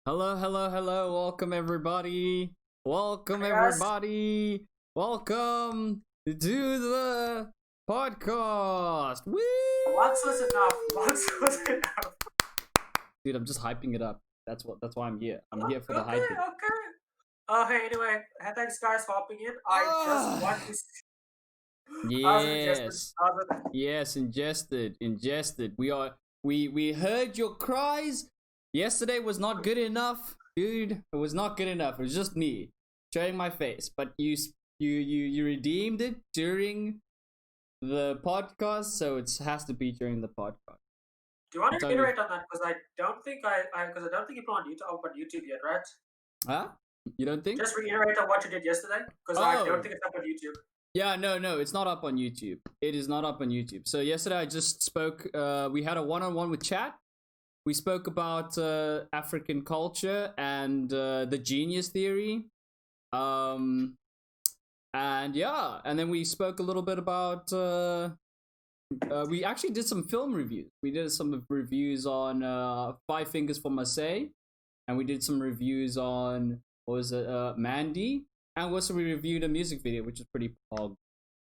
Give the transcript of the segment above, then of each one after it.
Hello, hello, hello. Welcome, everybody. Welcome, Hey guys, everybody. Welcome to the podcast. Woo! once was enough. Once was enough. Dude, I'm just hyping it up. That's why I'm here. I'm Oh, here for the okay, hyping. okay. Hey, anyway, thanks guys for hopping in. I just want Ah! to. I was ingested. Yes. Yes, ingested. Ingested. We heard your cries. Yesterday was not good enough. Dude, it was not good enough. It was just me showing my face. But you redeemed it during the podcast, so it has to be during the podcast. Do you want It's to only reiterate on that? Because I don't think because I don't think you put up on YouTube yet, right? huh? You don't think? Just reiterate on what you did yesterday, because I don't Oh, think it's up on YouTube. yeah, no, it's not up on YouTube. It is not up on YouTube. So yesterday I just spoke. We had a one-on-one with chat. We spoke about African culture and the genius theory. Um, and yeah, and then we spoke a little bit about. We actually did some film reviews. We did some reviews on Five Fingers for Marseille, and we did some reviews on what was it, Mandy, and also we reviewed a music video, which is pretty pog.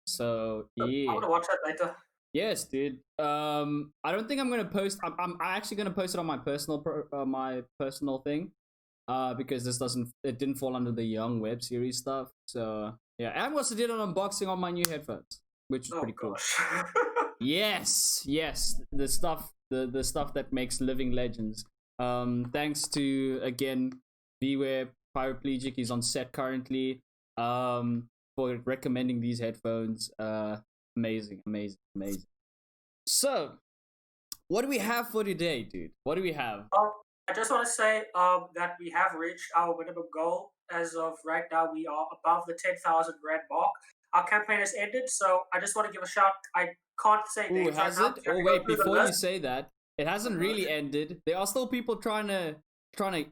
So I'm yeah, gonna watch that later. yes, dude. I don't think I'm gonna post. I'm actually gonna post it on my my personal thing. Because it didn't fall under the young web series stuff. So yeah, and we also did an unboxing on my new headphones, which is Oh pretty cool. gosh. Yes, the stuff that makes living legends. Thanks to again Beware Paraplegic. He's on set currently. For recommending these headphones. Amazing, amazing, amazing. So, what do we have for today, dude? What do we have? I just want to say that we have reached our minimum goal. As of right now, we are above the 10,000 red mark. Our campaign has ended, so I just want to give a shout. I can't say Oh, names right has now it? because you have Oh to go wait, through the before you list. say that, it hasn't really ended. There are still people trying to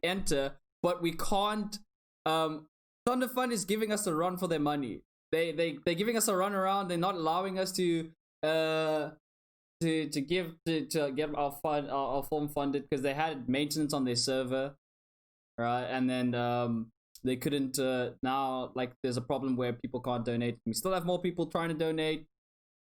enter, but we can't. Thunder Fund is giving us a run for their money. They're giving us a run around. They're not allowing us uh to get our form funded because they had maintenance on their server, right? And then they couldn't. Now like there's a problem where people can't donate. We still have more people trying to donate.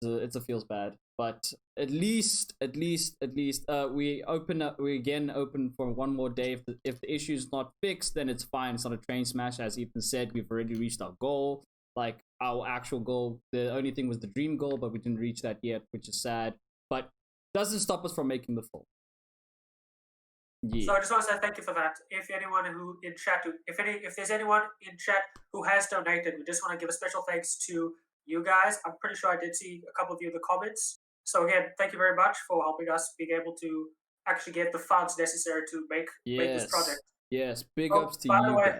It's a feels bad, but at least we open up. We again open for one more day. If the issue's not fixed, then it's fine. It's not a train smash, as Ethan said. We've already reached our goal, like our actual goal. The only thing was the dream goal, but we didn't reach that yet, which is sad. But doesn't stop us from making the full. So Yeah. I just want to say thank you for that. If anyone who in chat, if there's anyone in chat who has donated, we just want to give a special thanks to you guys. I'm pretty sure I did see a couple of you in the comments. So again, thank you very much for helping us being able to actually get the funds necessary to make this project. Yes. Yes. Big Oh, ups to by the you way,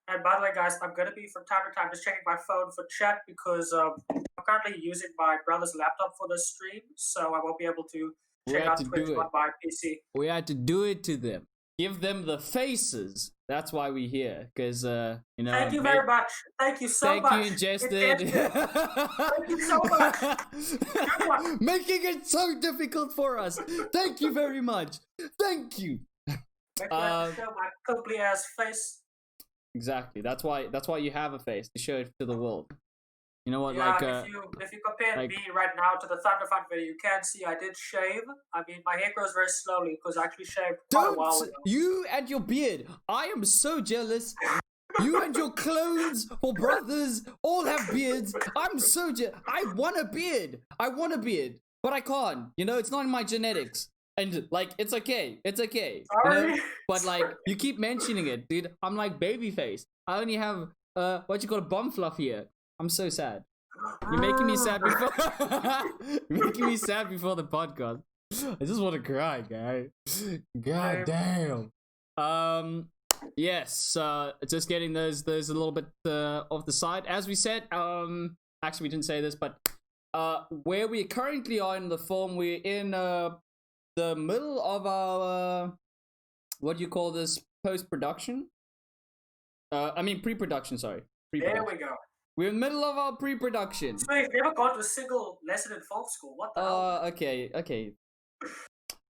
guys. guys, I'm gonna be from time to time just checking my phone for chat because I'm currently using my brother's laptop for this stream, so I won't be able to We check had out to Twitch do on it. my PC. We had to do it to them. Give them the faces. That's why we here, cause Thank you very much. Thank you so thank you, much. Ingested. Ingested. Thank you so much. Good one. Making it so difficult for us. Thank you very much. Thank you. Make sure I show my ugly ass face. Exactly. That's why you have a face to show it to the world. You know what? Yeah, if you compare like me right now to the Thunder Fun video, you can see I did shave. I mean, my hair grows very slowly because I actually shaved quite a don't while ago. you and your beard. I am so jealous. You and your clones or brothers all have beards. I'm so I want a beard. I want a beard, but I can't. You know, it's not in my genetics. And like, it's okay. It's okay. You know, Sorry. but like, you keep mentioning it, dude. I'm like babyface. I only have what you call a bum fluff here. I'm so sad. You're making me sad before. You're making me sad before the podcast. I just want to cry, guy. God damn. Yes, just getting those a little bit off the side. As we said, actually we didn't say this, but where we currently are in the film, we're in the middle of our what do you call this, post production? I mean pre-production. Sorry, There pre-production. we go. We're in the middle of our pre-production. So you've never gone to a single lesson in folk school? What the hell? Okay.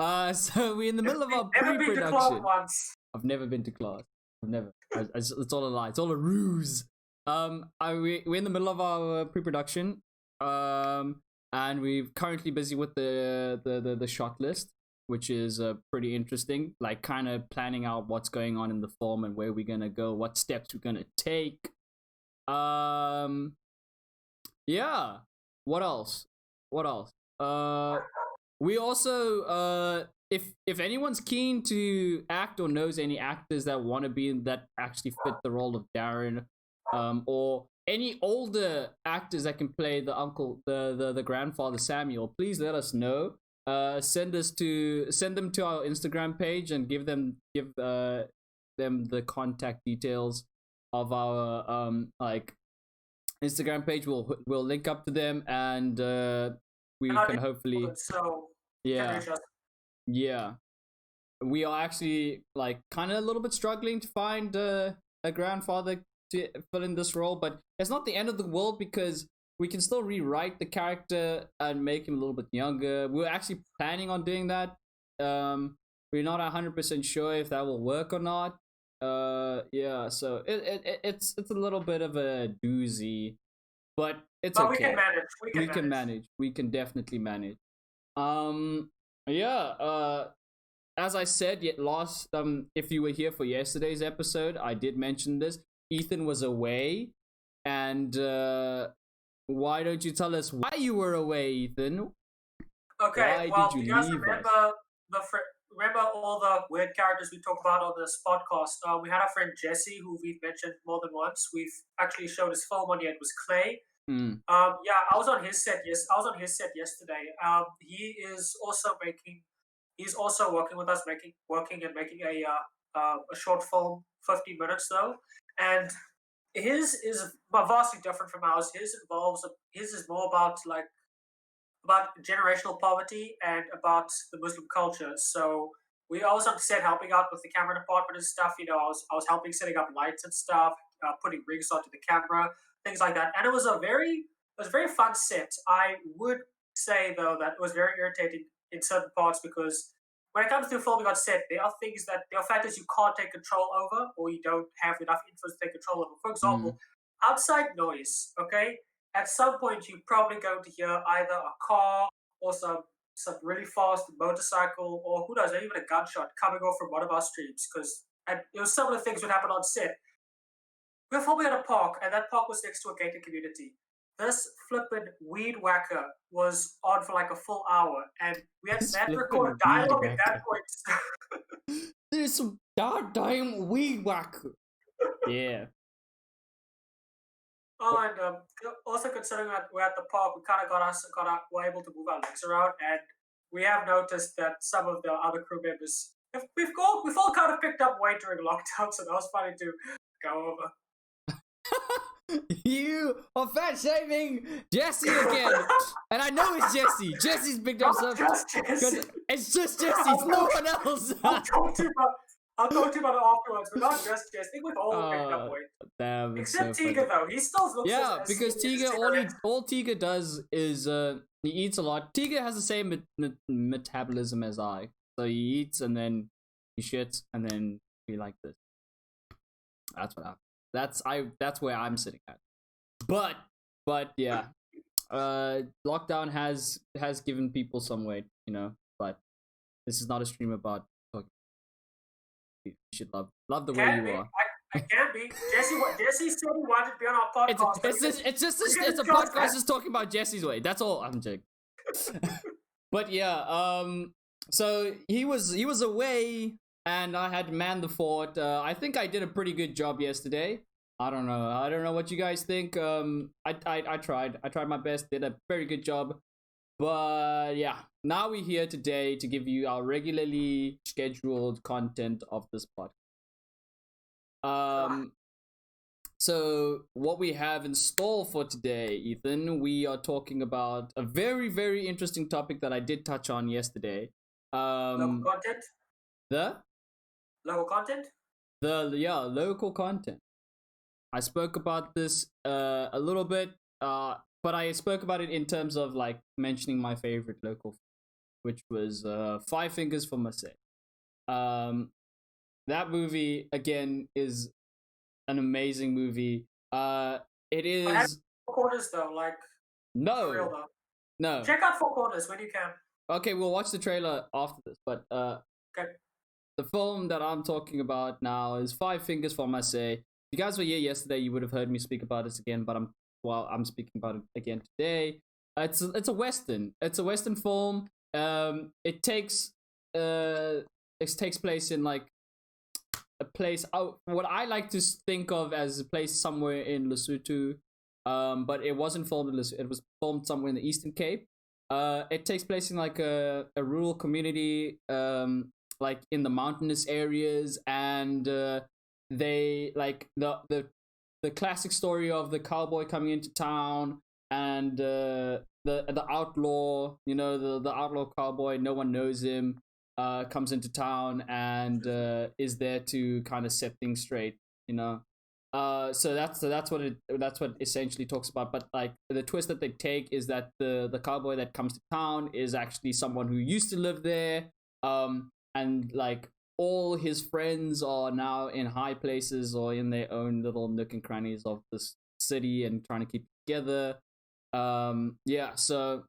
So we're in the middle of our Never been to club pre-production. once. I've never been to class. I've never. It's all a lie. It's all a ruse. We're in the middle of our pre-production. And we're currently busy with the shot list, which is pretty interesting. Like, kind of planning out what's going on in the film and where we're gonna go, what steps we're gonna take. Yeah. What else? We also if anyone's keen to act or knows any actors that want to be in that actually fit the role of Darren, or any older actors that can play the uncle, the grandfather Samuel, please let us know. Send them to our Instagram page and give them the contact details of our like Instagram page. We'll link up to them, and we can hopefully. So yeah, yeah. We are actually like kind of a little bit struggling to find a grandfather to fill in this role, but it's not the end of the world because we can still rewrite the character and make him a little bit younger. We're actually planning on doing that. We're not 100% sure if that will work or not. Yeah, so it's a little bit of a doozy, but it's okay. We can manage. We can manage. We can definitely manage. Yeah. As I said, if you were here for yesterday's episode, I did mention this. Ethan was away, and why don't you tell us why you were away, Ethan? Okay, did you guys remember remember all the weird characters we talked about on this podcast? We had our friend Jesse, who we've mentioned more than once. We've actually showed his film on here. It was Clay. Mm. Yeah, I was on his set. Yes, I was on his set yesterday. He is also making. He's also working with us, making a short film, 15 minutes though, and his is vastly different from ours. His is more about generational poverty and about the Muslim culture. So I was on set helping out with the camera department and stuff. I was helping setting up lights and stuff, putting rigs onto the camera, things like that. And it was a very fun set. I would say though that it was very irritating in certain parts because when it comes to filming on set, there are factors you can't take control over, or you don't have enough influence to take control over. For example, outside noise. Okay, at some point you're probably going to hear either a car or some really fast motorcycle, or who knows, maybe even a gunshot coming off from one of our streams. Because some of the things would happen on set. We were filming at a park, and that park was next to a gated community. This flippin' weed whacker was on for like a full hour, and we had to record dialogue at that point. There's some goddamn weed whacker. Yeah. Oh, and also considering that we're at the park, we kind of were able to move our legs around, and we have noticed that some of the other crew members we've all kind of picked up weight during lockdown, so that was funny to go over. You are fat shaming Jesse again, and I know it's Jesse. Jesse's picked up some. It's just Jesse. It's no one else. I'll talk to you about it afterwards, but not just Jesse. I think we've all picked up weight. Damn, except so Tiga though. He still looks. Yeah, because Tiga all Tiga does is he eats a lot. Tiga has the same metabolism as I, so he eats and then he shits and then he like this. That's what happens. That's where I'm sitting at. But yeah. Lockdown has given people some weight, but this is not a stream about talking. You should love the way you are. I can't be. Jesse said he wanted to be on our podcast. It's a podcast just talking about Jesse's weight. That's all. I'm joking. But yeah, so he was away and I had to man the fort. I think I did a pretty good job yesterday. I don't know what you guys think. I tried my best, did a very good job. But yeah, now we're here today to give you our regularly scheduled content of this podcast. So what we have in store for today, Ethan, we are talking about a very, very interesting topic that I did touch on yesterday. Local content? Local content? Local content. I spoke about this a little bit, but I spoke about it in terms of like mentioning my favorite local, which was Five Fingers for Marseille. that movie again is an amazing movie. It But have is Four Corners though, like for real no, though. no. Check out Four Corners when you can. Okay, we'll watch the trailer after this. But Okay. the film that I'm talking about now is Five Fingers for Marseille. If you guys were here yesterday, you would have heard me speak about this again. But I'm speaking about it again today. It's a western. It's a western film. It takes place in like a place out what I like to think of as a place somewhere in Lesotho. But it wasn't filmed in Lesotho. It was filmed somewhere in the Eastern Cape. It takes place in like a rural community, like in the mountainous areas, and they like the classic story of the cowboy coming into town and the outlaw, the outlaw cowboy. No one knows him. Comes into town and is there to kind of set things straight. So that's what it essentially talks about. But like the twist that they take is that the cowboy that comes to town is actually someone who used to live there. And like all his friends are now in high places or in their own little nook and crannies of this city and trying to keep it together. Yeah, so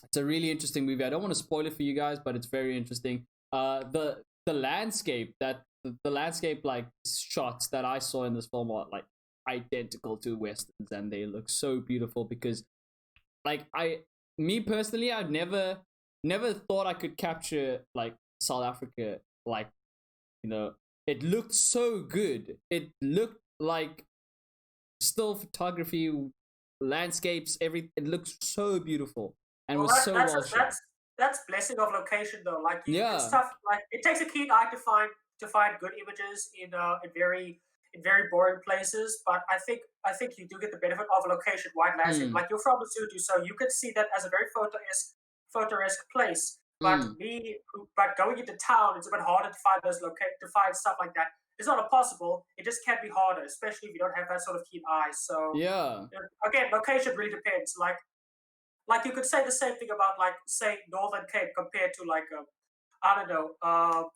it's a really interesting movie. I don't want to spoil it for you guys, but it's very interesting. The landscape the landscape like shots that I saw in this film are like identical to westerns, and they look so beautiful because, like, me personally, I've never thought I could capture like South Africa. Like, it looked so good. It looked like still photography, landscapes, everything. It looks so beautiful and Well, was so well shot. that's blessing of location though. Like it's Yeah. tough. Like it takes a keen eye to find good images in very boring places. But I think you do get the benefit of a location wide landscape. Mm, Like you're from Lesotho, so you could see that as a very photo-esque place. mm, But going into town, it's a bit harder to find to find stuff like that. It's not impossible. It just can be harder, especially if you don't have that sort of keen eye. So yeah. again, location really depends. Like you could say the same thing about like say Northern Cape compared to like I don't know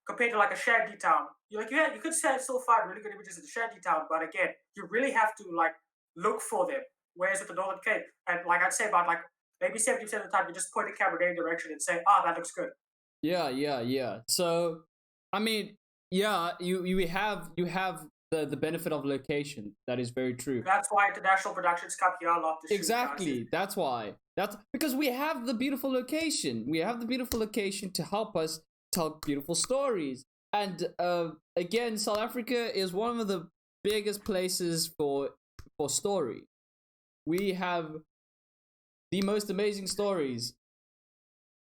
compared to like a shanty town. You could say still find really good images in the shanty town, but again, you really have to like look for them. Whereas with the Northern Cape, and like I'd say about like maybe 70% of the time, you just point the camera in any direction and say, "Ah, that looks good." Yeah. So, I mean, yeah, you have the benefit of location. That is very true. That's why international productions come here a lot to shoot, guys. Exactly. That's why. That's because we have the beautiful location. We have the beautiful location to help us tell beautiful stories. And again, South Africa is one of the biggest places for story. We have the most amazing stories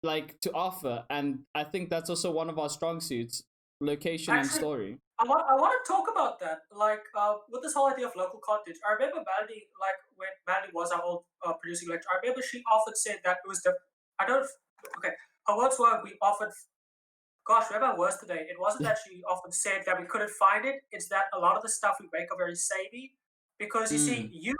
like to offer, and I think that's also one of our strong suits: location and Actually, story. I want to talk about that. Like with this whole idea of local content, I remember Melody, like when Melody was our old producing lecturer, I remember she often said that it was the I don't okay. Her words were we often gosh, remember it was today. It wasn't that she often said that we couldn't find it. It's that a lot of the stuff we make are very samey because you see, Mm,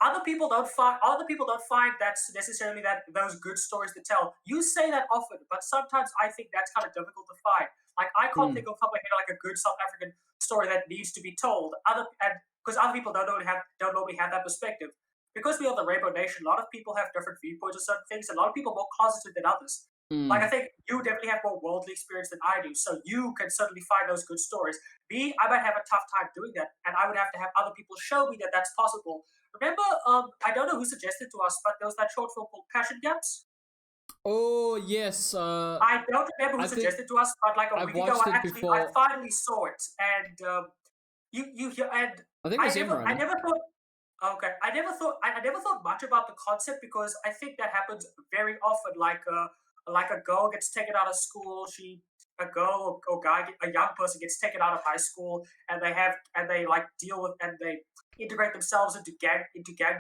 other people don't find that's necessarily that those good stories to tell. You say that often, but sometimes I think that's kind of difficult to find. Like I can't mm, think of top of my head like a good South African story that needs to be told. Because other people don't normally have that perspective. Because we are the Rainbow Nation, a lot of people have different viewpoints on certain things, and a lot of people are more closeted than others. Like I mm. think you definitely have more worldly experience than I do, so you can certainly find those good stories. Me, I might have a tough time doing that, and I would have to have other people show me that that's possible. Remember, I don't know who suggested to us, but there was that short film called Passion Gaps. Oh yes. I don't remember who I think suggested to us, but like a I've week ago, watched it I before. finally saw it, and and I think it was I Imran. never thought okay. I never thought much about the concept because I think that happens very often. Like a girl gets taken out of school. A girl or guy, a young person gets taken out of high school, and they like deal with and they integrate themselves into gang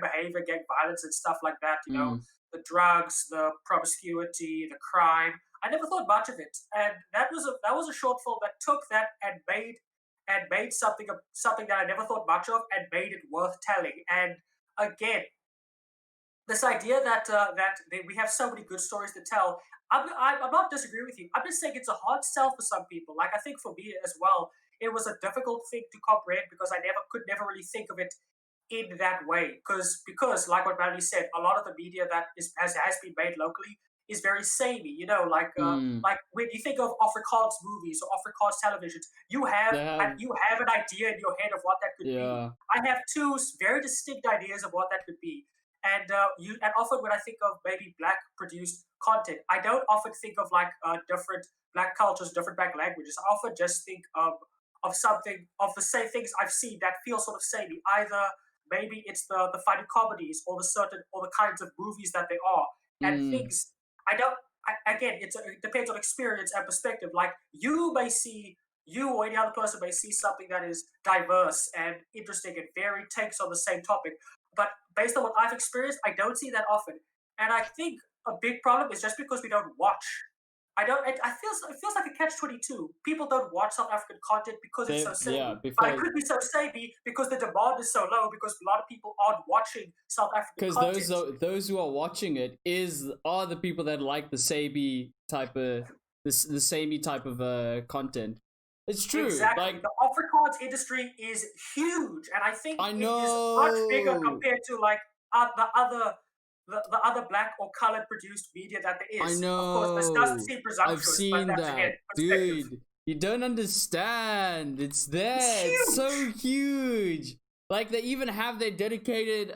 behavior, gang violence, and stuff like that. Mm, The drugs, the promiscuity, the crime. I never thought much of it, and that was a short film that took that and made something that I never thought much of and made it worth telling. And again, this idea that we have so many good stories to tell. I'm not disagreeing with you. I'm just saying it's a hard sell for some people. Like I think for me as well, it was a difficult thing to comprehend because I never really think of it in that way. Because like what Melanie said, a lot of the media that has been made locally is very samey. Mm. Like when you think of Afrikaans movies or Afrikaans televisions, They have, you have an idea in your head of what that could be. yeah. I have two very distinct ideas of what that could be. And often when I think of maybe black produced content, I don't often think of like different black cultures, different black languages. I often just think of something of the same things I've seen that feel sort of samey. Either maybe it's the funny comedies or the kinds of movies that they are and Mm. things. I don't. Again, it depends on experience and perspective. Like you or any other person may see something that is diverse and interesting and varied takes on the same topic. But based on what I've experienced, I don't see that often. And I think a big problem is just because we don't watch. I don't. It feels like a catch-22. People don't watch South African content because it's so Yeah, samey. But it because could be so samey because the demand is so low because a lot of people aren't watching South African content. those who are watching it are the people that like the samey type of the samey type of content. It's true. Exactly. Like The Afrikaans industry is huge, and I think I it is much bigger know, compared to like the other black or colored produced media that there I is. Of course, this doesn't know. seem I've presumptuous, but seen that's again that, perspective. dude. You don't understand. It's It's there. It's so huge. huge. Like they even have their dedicated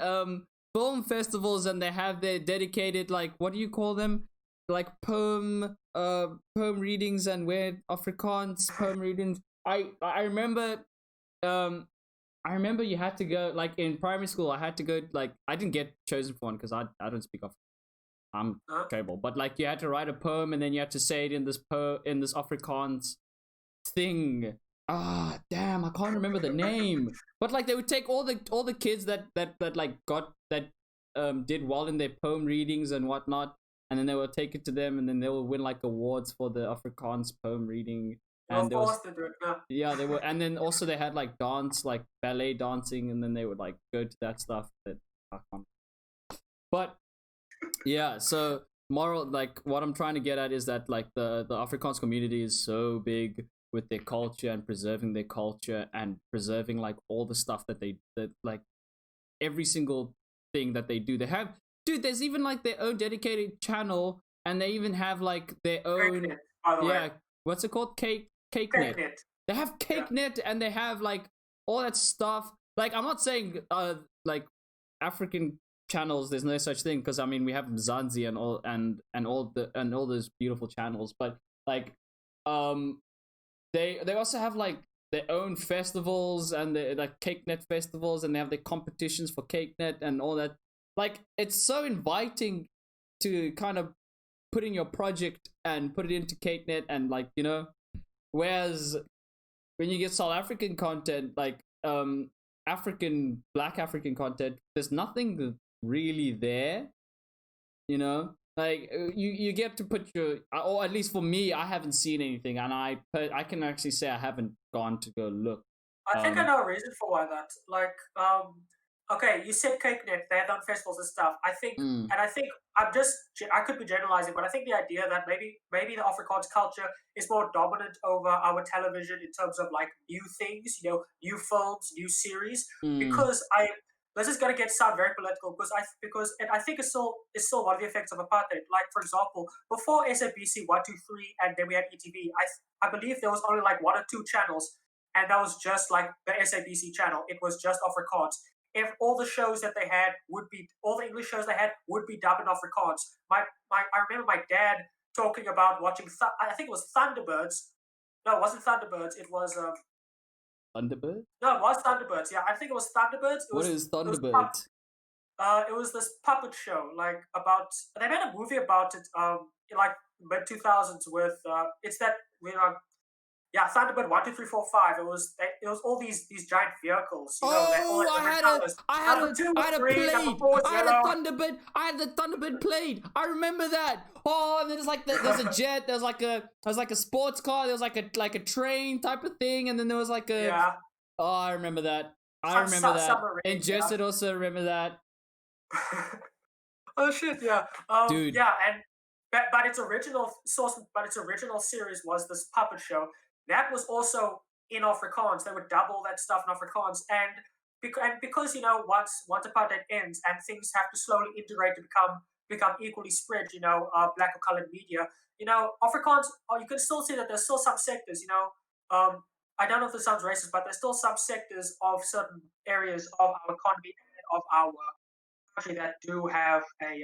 film festivals, and they have their dedicated, like, what do you call them? Like poem readings, and where Afrikaans poem readings. I remember um I remember you had to go, like, in primary school. I had to go, like, I didn't get chosen for one because I don't speak of, I'm Huh? terrible. But like you had to write a poem, and then you had to say it in this Afrikaans thing. Ah, damn, I can't remember the name. But like they would take all the kids that like got that did well in their poem readings and whatnot, and then they will take it to them, and then they will win like awards for the Afrikaans poem reading. You're And there was, forced to do it now. yeah, they were, and then also they had like dance, like ballet dancing, and then they would like go to that stuff that I can't. But yeah, so moral, like what I'm trying to get at is that like the Afrikaans community is so big with their culture and preserving their culture and preserving like all the stuff that like every single thing that they do. They have, dude, there's even like their own dedicated channel, and they even have like their Cake own, Net, by the way. yeah, what's it called? Cake Cake net. Net. They have Yeah. Cake net, and they have like all that stuff. Like I'm not saying like African channels there's no such thing, because I mean we have Mzansi and all those beautiful channels, but like um they also have like their own festivals, and they like Cake net festivals, and they have their competitions for Cake net and all that. Like it's so inviting to kind of put in your project and put it into Cake net, and like, you know, whereas when you get South African content, like black African content, there's nothing really there, you know. Like you get to put your, or at least for me, I haven't seen anything, and I can actually say I haven't gone to go look. I think I Um, know a reason for why that. Okay, you said Cake Net, they have done festivals and stuff. mm, I think I could be generalizing, but I think the idea that maybe the Afrikaans culture is more dominant over our television in terms of like new things, you know, new films, new series. mm, Because I This is gonna sound very political because and I think it's still one of the effects of apartheid. Like for example, before SABC 123 and then we had ETV, I believe there was only like one or two channels, and that was just like the SABC channel. It was just Afrikaans. If all the shows that they had would be all the English shows they had would be dubbed in Afrikaans. I remember my dad talking about watching. I think it was Thunderbirds. No, it wasn't Thunderbirds. It was Thunderbird. no, it was Thunderbirds. Yeah, I think it was Thunderbirds. What is It was Thunderbird? it was this puppet show like about they made a movie about it in like mid 2000s with it's that you know yeah, Thunderbird 1, 2, 3, 4, 5. It was all these giant vehicles, you know, they all Oh, had different colors. Number two I was had a green, number plate. four was I had a yellow. Thunderbird. I had the Thunderbird plate. I remember that. Oh, and there's like there's a jet. There's like a sports car. There was like a train type of thing, and then there was like a. Yeah, Oh, I remember that. I remember that. And submarines. Jess would also remember that, Yeah. Oh shit, yeah. dude. Yeah, but its original source, but its original series was this puppet show that was also in Afrikaans. They would double that stuff in Afrikaans, and because once apartheid ends and things have to slowly integrate to become equally spread, black or colored media, Afrikaans. You can still see that there's still some sectors, I don't know if this sounds racist, but there's still some sectors of certain areas of our economy and of our country that do have a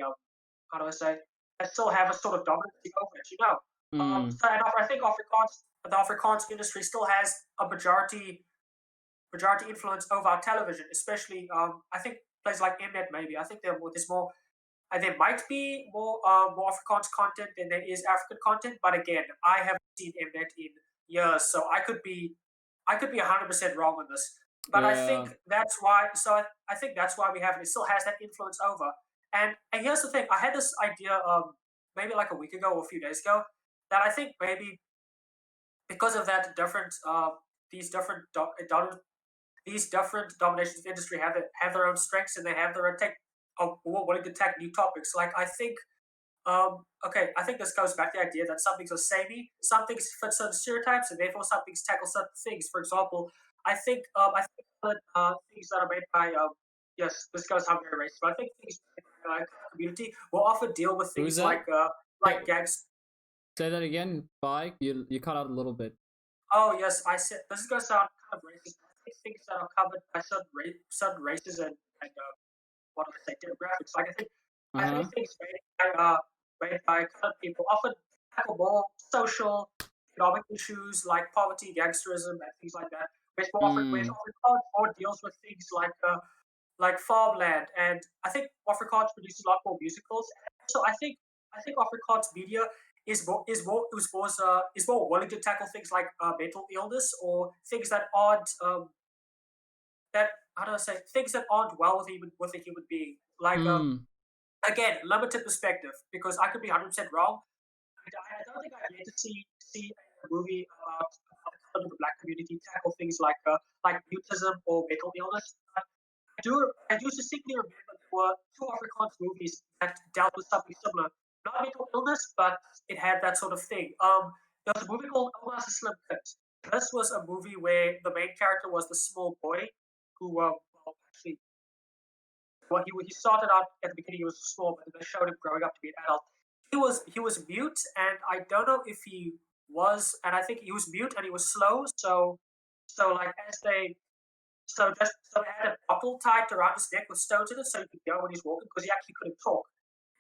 how do I say, that still have a sort of dominancy over it. Mm. So and I think the Afrikaans industry still has a majority influence over our television, especially I think places like Mnet maybe. I think there's more. There might be more Afrikaans content than there is African content, but again, I haven't seen Mnet in years, so I could be 100% wrong on this. But I Yeah. think that's why. So I think that's why we have it. It still has that influence over. And here's the thing: I had this idea maybe like a week ago or a few days ago that I think maybe because of that different these different these different dominations of industry have their own strengths and they have their own take of wanting to attack new topics. Like I think okay, I think this goes back to the idea that some things are samey, some things fit certain stereotypes, and therefore some things tackle certain things. For example, I think that things that are made by yes, this goes sound very racist, but I think things made by community will often deal with Who's things that? like Say, gangs. say that again. Bye. You cut out a little bit. Oh yes, I said this is going to sound kind of racist. But I think things that are covered by certain races and what do I say, demographics. Like Uh I think huh. things made by colored people often tackle more social, economic issues like poverty, gangsterism, and things like that. Whereas Mm. Afrikaans more deals with things like farmland, and I think Afrikaans produces a lot more musicals. So I think Afrikaans media is more willing to tackle things like mental illness or things that aren't that how do I say things that aren't well with a human being. Like Mm. again, limited perspective because I could be 100% wrong. I don't think I've yet to see a movie about the black community tackle things like mutism or mental illness. I do distinctly remember there were two Afrikaans movies that dealt with something similar. Not mental illness, but it had that sort of thing. There was a movie called Almost a Slim Fit. This was a movie where the main character was the small boy who, well, actually, well, he started out at the beginning he was small, but they showed him growing up to be an adult. He was mute, and I don't know if he was, and I think he was mute and he was slow. So like as they so they had a bottle tied around his neck with stones in it, so he could go when he's walking because he actually couldn't talk.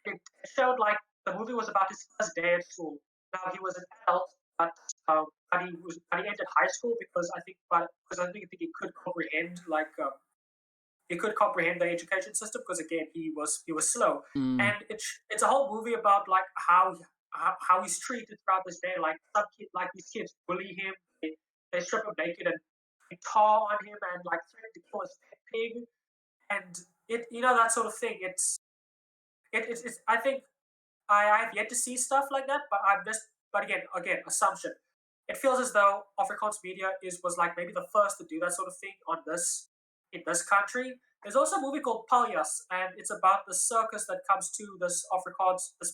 It showed like the movie was about his first day at school. Now he was an adult, but he entered high school because I think he could comprehend the education system because again he was slow, Mm. and it's a whole movie about like how he's treated throughout this day. Like these kids bully him, they strip him naked and they tar on him and like threaten to kill his pet pig, and that sort of thing. It's I think I have yet to see stuff like that, but again, assumption. It feels as though Afrikaans media was like maybe the first to do that sort of thing on this in this country. There's also a movie called Paljas, and it's about the circus that comes to this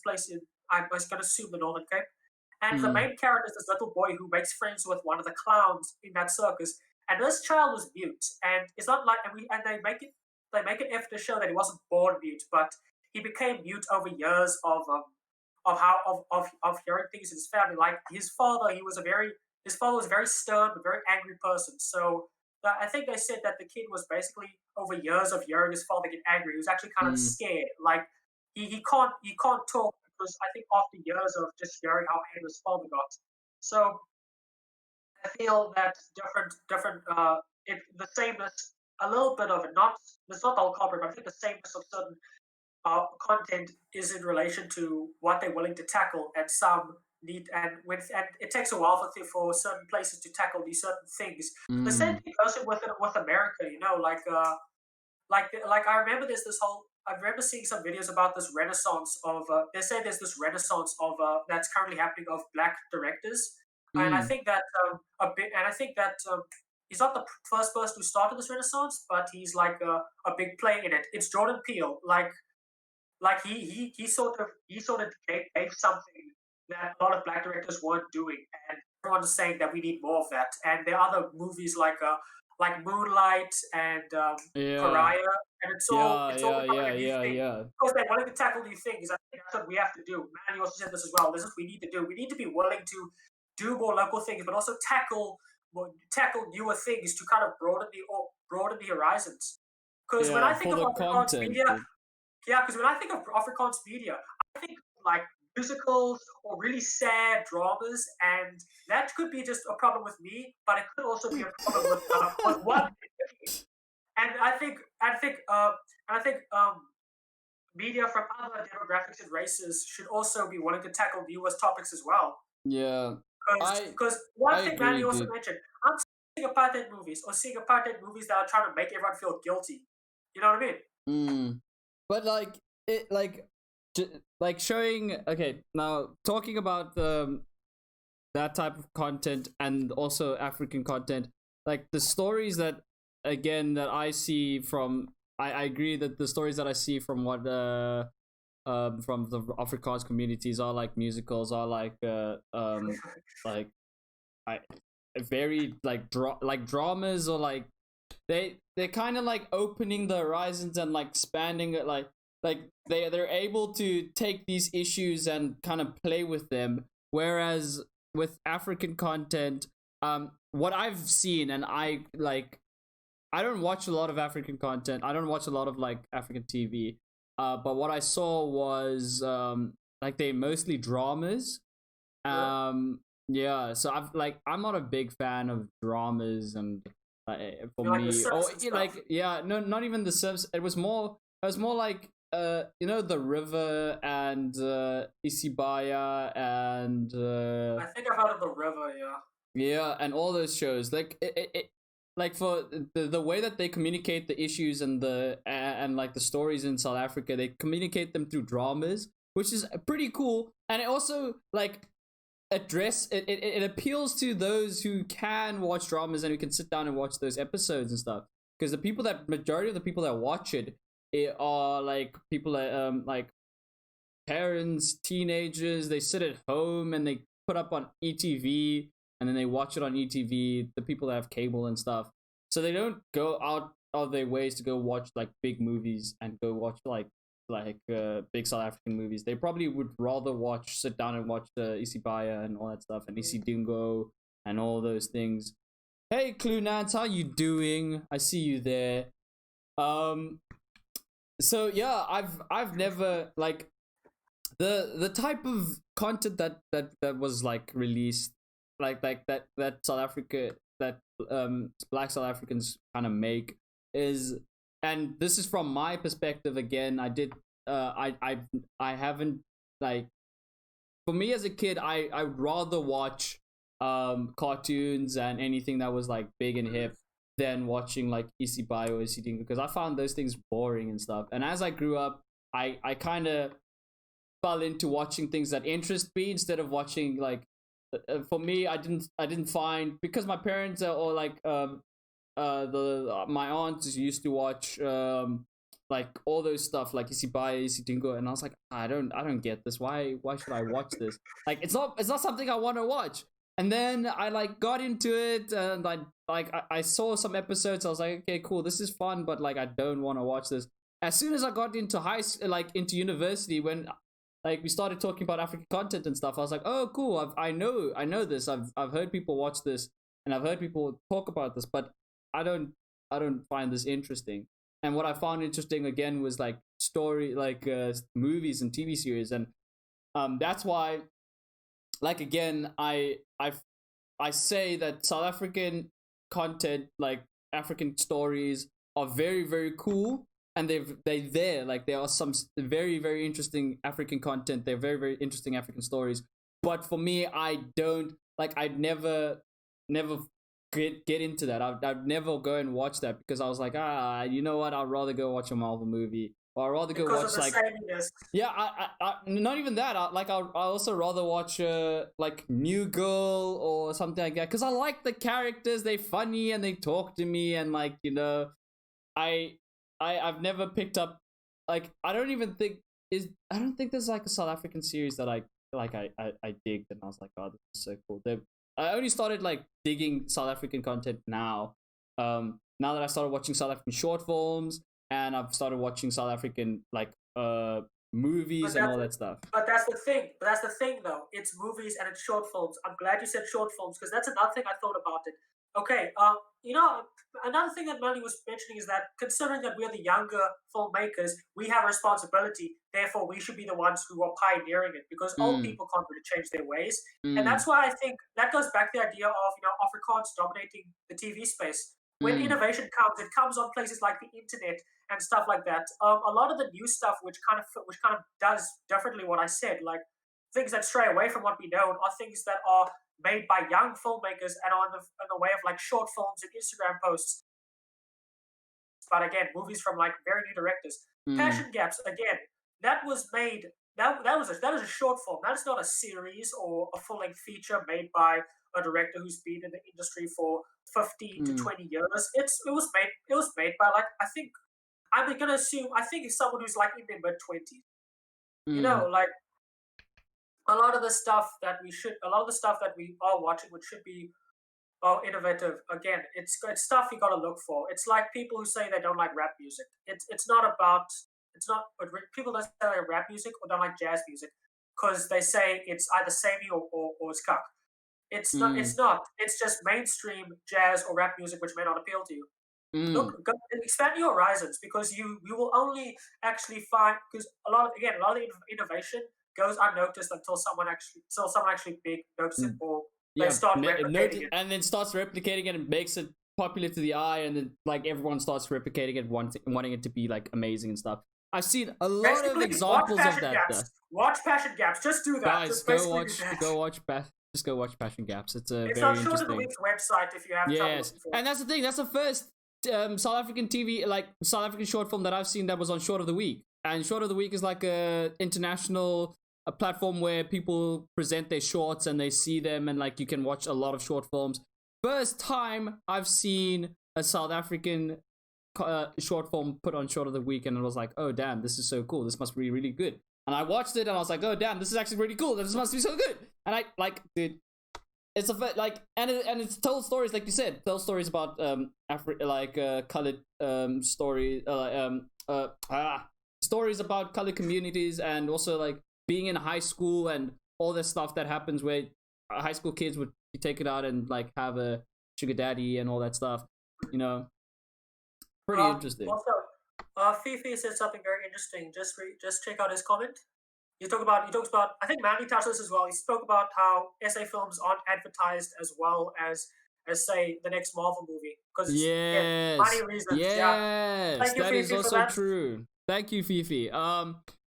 place in I was going to assume the Northern Cape. And the Mm. main character is this little boy who makes friends with one of the clowns in that circus. And this child was mute, and it's not like and they make an effort to show that he wasn't born mute, but he became mute over years of hearing things in his family. Like his father was a very stern but very angry person. So I think they said that the kid was basically over years of hearing his father get angry. He was actually kind of Mm. scared. Like he can't talk because I think after years of just hearing how angry his father got. So I feel that the sameness, a little bit of it, not it's not the whole culprit, but I think the sameness of certain content is in relation to what they're willing to tackle, and some need and it takes a while for certain places to tackle these certain things. The same Mm. thing goes with America, like I remember I remember seeing some videos about this renaissance of they say there's this renaissance of that's currently happening of black directors, and I Mm. think that he's not the first person who started this renaissance, but he's like a big player in it. It's Jordan Peele, like he sort of gave something that a lot of black directors weren't doing, and everyone's saying that we need more of that. And there are other movies like Moonlight and Yeah, Pariah, and yeah, it's all yeah, becoming yeah, a new yeah, thing. yeah. Because they're wanting to tackle new things. I think that's what we have to do. Manny also said this as well. This is what we need to do. We need to be willing to do more local things, but also tackle newer things to kind of broaden the horizons. Because when I Yeah, think for of the Afrikaans content. media, yeah, because when I think of Afrikaans media, I think like musicals or really sad dramas, and that could be just a problem with me, but it could also be a problem with what. And I think media from other demographics and races should also be willing to tackle newest topics as well. Yeah, I Because one I thing Manny agree, also dude. mentioned, I'm seeing apartheid movies or seeing apartheid movies that are trying to make everyone feel guilty. You know what I mean? Mm. But like it, like showing. Okay, now talking about that type of content and also African content, like the stories that again that I see from. I agree that the stories that I see from what from the Afrikaans communities are like musicals, are like I very like like dramas, or like they're kind of like opening the horizons and like expanding it, like they're able to take these issues and kind of play with them, whereas with African content, what I've seen, and I don't watch a lot of African content, I don't watch a lot of like African TV, but what I saw was like they mostly dramas. Yeah. Yeah, so I'm not a big fan of dramas, and for You know, like the me, Sims oh and yeah, stuff. like yeah, no, not even the Sims. It was more like you know, the River and Isibaya and I think I've heard of the river. Yeah. yeah, and all those shows, like like for the way that they communicate the issues and and like the stories in South Africa, they communicate them through dramas, which is pretty cool, and it also like it appeals to those who can watch dramas and who can sit down and watch those episodes and stuff, because the people that majority of the people that watch it are like people that like parents, teenagers. They sit at home and they put up on ETV, and then they watch it on ETV, the people that have cable and stuff, so they don't go out of their ways to go watch like big movies and go watch big South African movies. They probably would rather sit down and watch the Isibaya and all that stuff, and Isidingo and all those things. Hey, Clunance, how you doing? I see you there. Um, so yeah, I've never like the type of content that was like released, that South Africa, that Black South Africans kind of make, is, and this is from my perspective again. I haven't, like, for me as a kid, I would rather watch cartoons and anything that was like big and hip than watching like Isibai or Isidingo, because I found those things boring and stuff. And as I grew up, I kind of fell into watching things that interest me instead of watching like for me, I didn't find, because my parents or like the my aunts used to watch like all those stuff like Isibaya, Isidingo, and I was like, I don't get this. Why should I watch this? Like it's not something I want to watch. And then I like got into it, and I saw some episodes. I was like, okay, cool, this is fun, but like I don't want to watch this. As soon as I got into into university, when like we started talking about African content and stuff, I was like, oh cool, I know this. I've heard people watch this, and I've heard people talk about this, but I don't I don't find this interesting. And what I found interesting again was like story, like movies and TV series, and that's why, like again, I say that South African content, like African stories, are very very cool, and they there, like there are some very very interesting African content. They're very very interesting African stories. But for me, I don't like. I'd never get into that. I'd never go and watch that, because I was like, you know what? I'd rather go watch a Marvel movie, or I'd rather go Because of watch the like, sameness. yeah, not even that. I also rather watch like New Girl or something like that, because I like the characters. They funny and they talk to me, and I I've never picked up, like I don't even think I don't think there's like a South African series that I digged and I was like, oh, this is so cool. I only started like digging South African content now. Now that I started watching South African short films and I've started watching South African like movies and all that stuff. But that's the thing. But that's the thing, though. It's movies and it's short films. I'm glad you said short films because that's another thing I thought about it. Okay, another thing that Melanie was mentioning is that considering that we're the younger filmmakers, we have a responsibility. Therefore, we should be the ones who are pioneering it because old people can't really change their ways. And that's why I think that goes back to the idea of Afrikaans dominating the TV space. When innovation comes, it comes on places like the internet and stuff like that. A lot of the new stuff, which kind of does differently what I said, like things that stray away from what we know, are things that are made by young filmmakers and are in the way of like short films and Instagram posts. But again, movies from like very new directors. Passion Gaps, again, that was made. That was a short film. That is not a series or a full length feature made by a director who's been in the industry for 15 to 20 years. It was made by like I'm gonna assume it's someone who's like in their mid 20s. Like a lot of the stuff that we are watching, which should be innovative. Again, it's stuff you gotta look for. It's like people who say they don't like rap music. It's not people don't say they like rap music or don't like jazz music because they say it's either samey or it's cuck. It's not. It's not. It's just mainstream jazz or rap music, which may not appeal to you. Look, expand your horizons because you will only actually find because a lot of innovation goes unnoticed until someone actually big notices it or they start replicating it. And then starts replicating it and makes it popular to the eye, and then like everyone starts replicating it, wanting it to be like amazing and stuff. I've seen a lot of examples of that. Watch Passion Gaps. Just do that. Guys, go watch Passion Gaps. It's very interesting. It's on Short of the Week's website if you have trouble looking for it. And that's the thing. That's the first South African TV, like South African short film that I've seen that was on Short of the Week. And Short of the Week is like a international platform where people present their shorts and they see them and like you can watch a lot of short films. First time I've seen a South African short film put on Short of the Week, and it was like, oh damn, this is so cool. This must be really good. And I watched it and I was like, oh damn, this is actually really cool. This must be so good. And I like, dude, it's it's told stories like you said, tell stories about colored stories about colored communities, and also like being in high school and all this stuff that happens where high school kids would be taken out and like have a sugar daddy and all that stuff. Pretty interesting. Also, Fifi said something very interesting. Just check out his comment. He talks about. I think Mandy touched this as well. He spoke about how SA films aren't advertised as well as say the next Marvel movie because money reasons. Yes, thank you, that Fifi, is also true. Thank you, Fifi.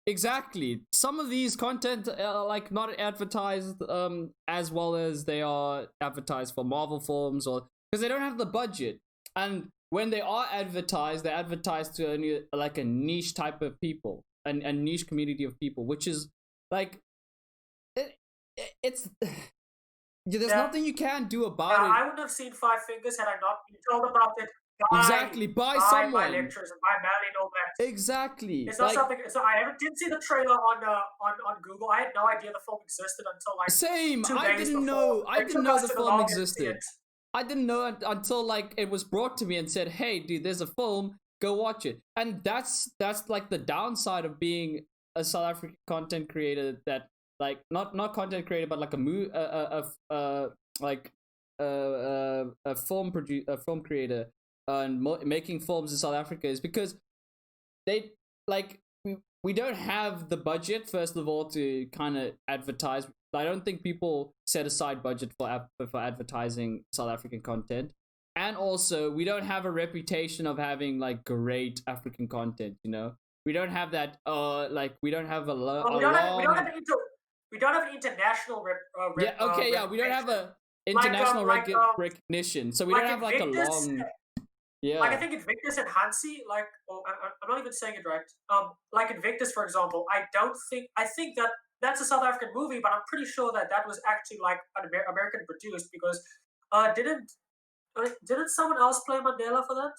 Exactly. Some of these content are like not advertised as well as they are advertised for Marvel films, or because they don't have the budget. And when they are advertised, they're advertised to only like a niche type of people, a niche community of people, which is like it's there's nothing you can do about it. I wouldn't have seen Five Fingers had I not been told about it. By someone. My lectures and by Madeline and all that. Exactly. It's not something. So I didn't see the trailer on Google. I had no idea the film existed until like same. 2 days I didn't before. know. I didn't know the film existed. I didn't know it until like it was brought to me and said, "Hey, dude, there's a film. Go watch it." And that's like the downside of being a South African content creator. That like not content creator, but like a film creator. And making films in South Africa is because they like we don't have the budget, first of all, to kind of advertise. I don't think people set aside budget for advertising South African content, and also we don't have a reputation of having like great African content. We don't have that. We don't have we don't have an international we don't have a international recognition, so we don't have like Invictus, a long. Yeah. Like I think Invictus and Hansi, I'm not even saying it right. Like Invictus, for example, I think that that's a South African movie, but I'm pretty sure that was actually like an American produced because didn't someone else play Mandela for that?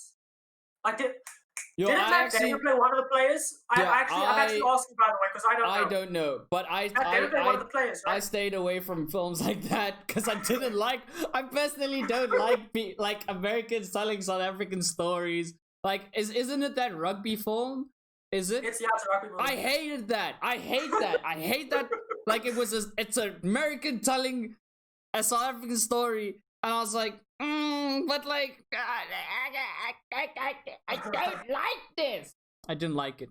Yo, Didn't Matt Daniel play one of the players? I'm actually asking, by the way, because I don't know. I don't know, but Matt Daniel played one of the players, right? I stayed away from films like that because I didn't like. I personally don't like Americans telling South African stories. Like, isn't it that rugby film? Is it? It's a rugby movie. I hated that. I hate that. I hate that. Like, it's an American telling a South African story, and I was like, but like, I don't like this. I didn't like it.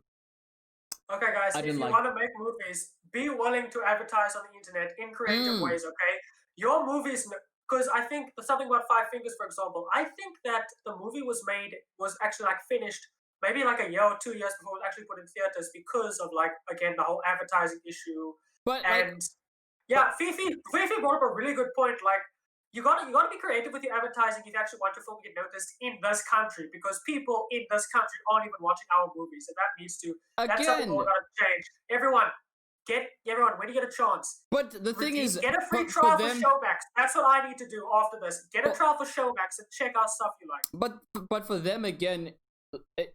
Okay, guys, if you want to make movies, be willing to advertise on the internet in creative ways, okay? Your movies, because I think something about Five Fingers, for example, I think that the movie was actually like finished maybe like a year or 2 years before it was actually put in theaters because of like, again, the whole advertising issue. But Fifi brought up a really good point. Like, you gotta be creative with your advertising if you actually want your film to get noticed in this country, because people in this country aren't even watching our movies, and that needs to. That's something we're gonna change. Everyone, when you get a chance. But the thing is, get a free trial for Showmax. That's what I need to do after this. Get a trial for Showmax and check out stuff you like. But for them again,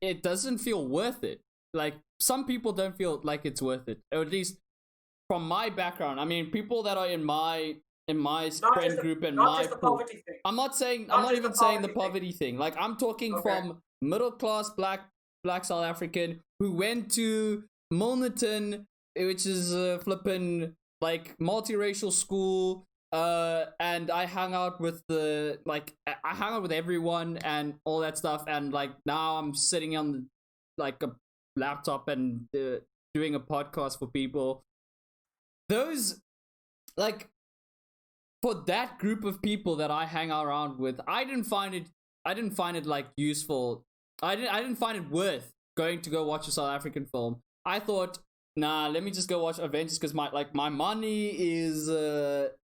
it doesn't feel worth it. Like, some people don't feel like it's worth it, or at least from my background. I mean, people that are in my friend group and my pool. I'm not even saying the poverty thing. Like, I'm talking from middle class black South African who went to Milnerton, which is flippin' like multiracial school, and I hung out with everyone and all that stuff, and like now I'm sitting on like a laptop and doing a podcast for people. Those, like, for that group of people that I hang around with, I didn't find it like useful. I didn't find it worth going to go watch a South African film. I thought, nah, let me just go watch Avengers because my money is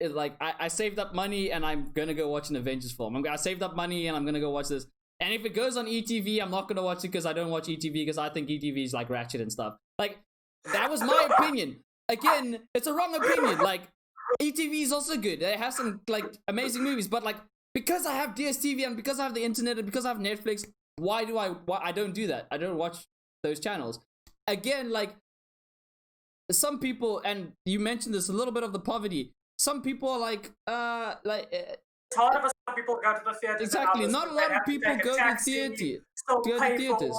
like I saved up money and I'm gonna go watch an Avengers film. I saved up money and I'm gonna go watch this. And if it goes on ETV, I'm not gonna watch it because I don't watch ETV because I think ETV is like ratchet and stuff. Like, that was my opinion. Again, it's a wrong opinion. Like, ETV is also good. They have some like amazing movies, but like, because I have DSTV and because I have the internet and because I have Netflix, why I don't do that? I don't watch those channels. Again, like, some people, and you mentioned this, a little bit of the poverty. Some people are like it's hard for some people to go to the theaters. Exactly, not a lot of people go to theaters. Still pay for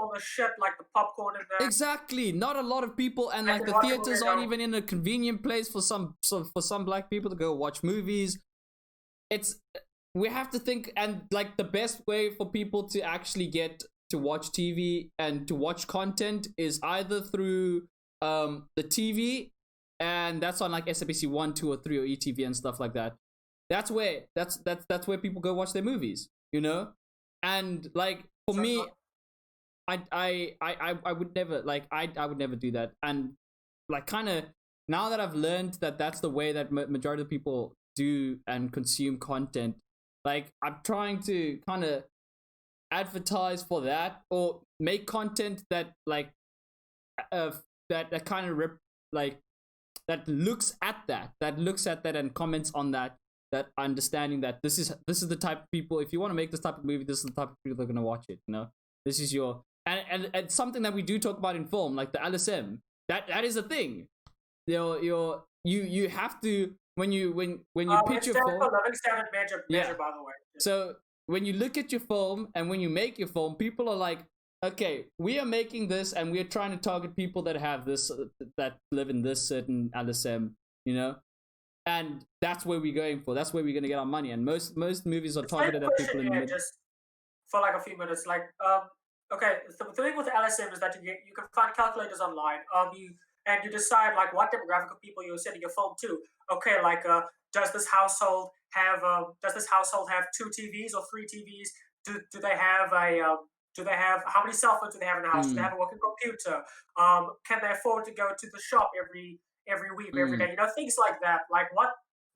all the shit, like the popcorn and that. Exactly, not a lot of people, and like the theaters aren't even in a convenient place for some black people to go watch movies. We have to think, and like the best way for people to actually get to watch TV and to watch content is either through the TV, and that's on like SABC 1, 2, or 3, or ETV and stuff like that. That's where people go watch their movies, you know? And like, for me, I would never, like, I would never do that. And like, kind of, now that I've learned that that's the way that majority of people do and consume content, like, I'm trying to kind of advertise for that, or make content that like that kind of that looks at that and comments on that understanding that this is the type of people, if you want to make this type of movie, this is the type of people that are going to watch it, you know? This is your, and something that we do talk about in film, like the LSM, that is a thing. You have to, when you pitch your film, living standard measure, by the way. So when you look at your film and when you make your film, people are like, okay, we are making this and we're trying to target people that have this, that live in this certain LSM, you know? And that's where we're going for. That's where we're going to get our money. And most movies are targeted at people in the middle. Just for like a few minutes. Like, okay, the thing with LSM is that you can find calculators online. You decide like what demographic of people you're sending your film to. Okay, like does this household have 2 TVs or 3 TVs? Do they have how many cell phones do they have in the house? Do they have a working computer? Can they afford to go to the shop every week, every day? You know, things like that. Like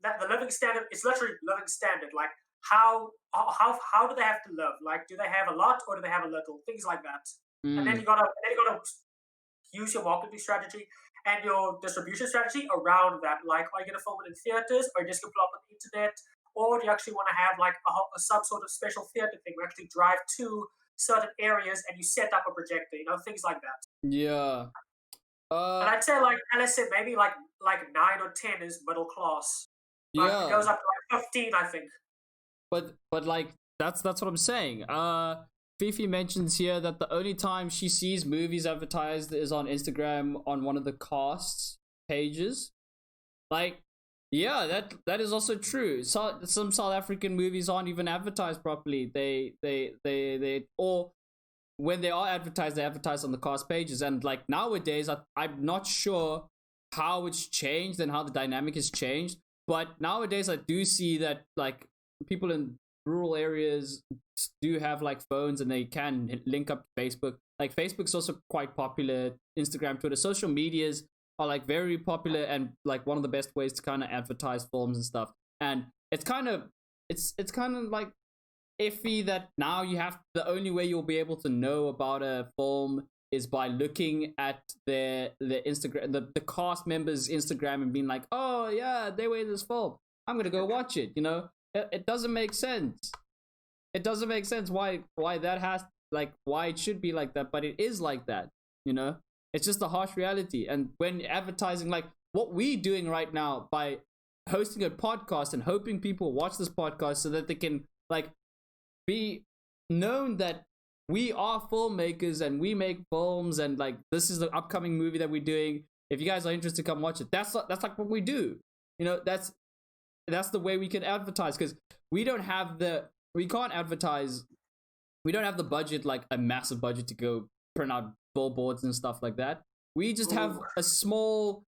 the living standard is literally living standard. Like how do they have to live? Like, do they have a lot or do they have a little? Things like that. And then you gotta use your marketing strategy and your distribution strategy around that. Like, are you gonna film it in theaters, or just gonna put it up on the internet, or do you actually want to have like some sort of special theater thing where you actually drive to certain areas and you set up a projector, things like that. Yeah. And I'd say like, and let's say maybe like 9 or 10 is middle class, but it Yeah. goes up to like 15, I think. But like that's what I'm saying. Fifi mentions here that the only time she sees movies advertised is on Instagram on one of the casts pages. Like, yeah, that is also true. So, some South African movies aren't even advertised properly. They or when they are advertised, they advertise on the cast pages. And like nowadays, I'm not sure how it's changed and how the dynamic has changed. But nowadays, I do see that like people in rural areas do have like phones and they can link up to Facebook. Like Facebook's also quite popular. Instagram, Twitter, social medias are like very popular and like one of the best ways to kind of advertise films and stuff. And it's kind of like iffy that now you have the only way you'll be able to know about a film is by looking at the Instagram, the cast members' Instagram and being like, oh yeah, they were in this film, I'm gonna go watch it. It doesn't make sense. It doesn't make sense why that has like why it should be like that, but it is like that. It's just a harsh reality. And when advertising, like what we're doing right now by hosting a podcast and hoping people watch this podcast so that they can like be known that we are filmmakers and we make films and like this is the upcoming movie that we're doing. If you guys are interested, come watch it. That's like what we do. That's the way we can advertise, because we can't advertise. We don't have the budget, like a massive budget to go print out billboards and stuff like that. We just have a small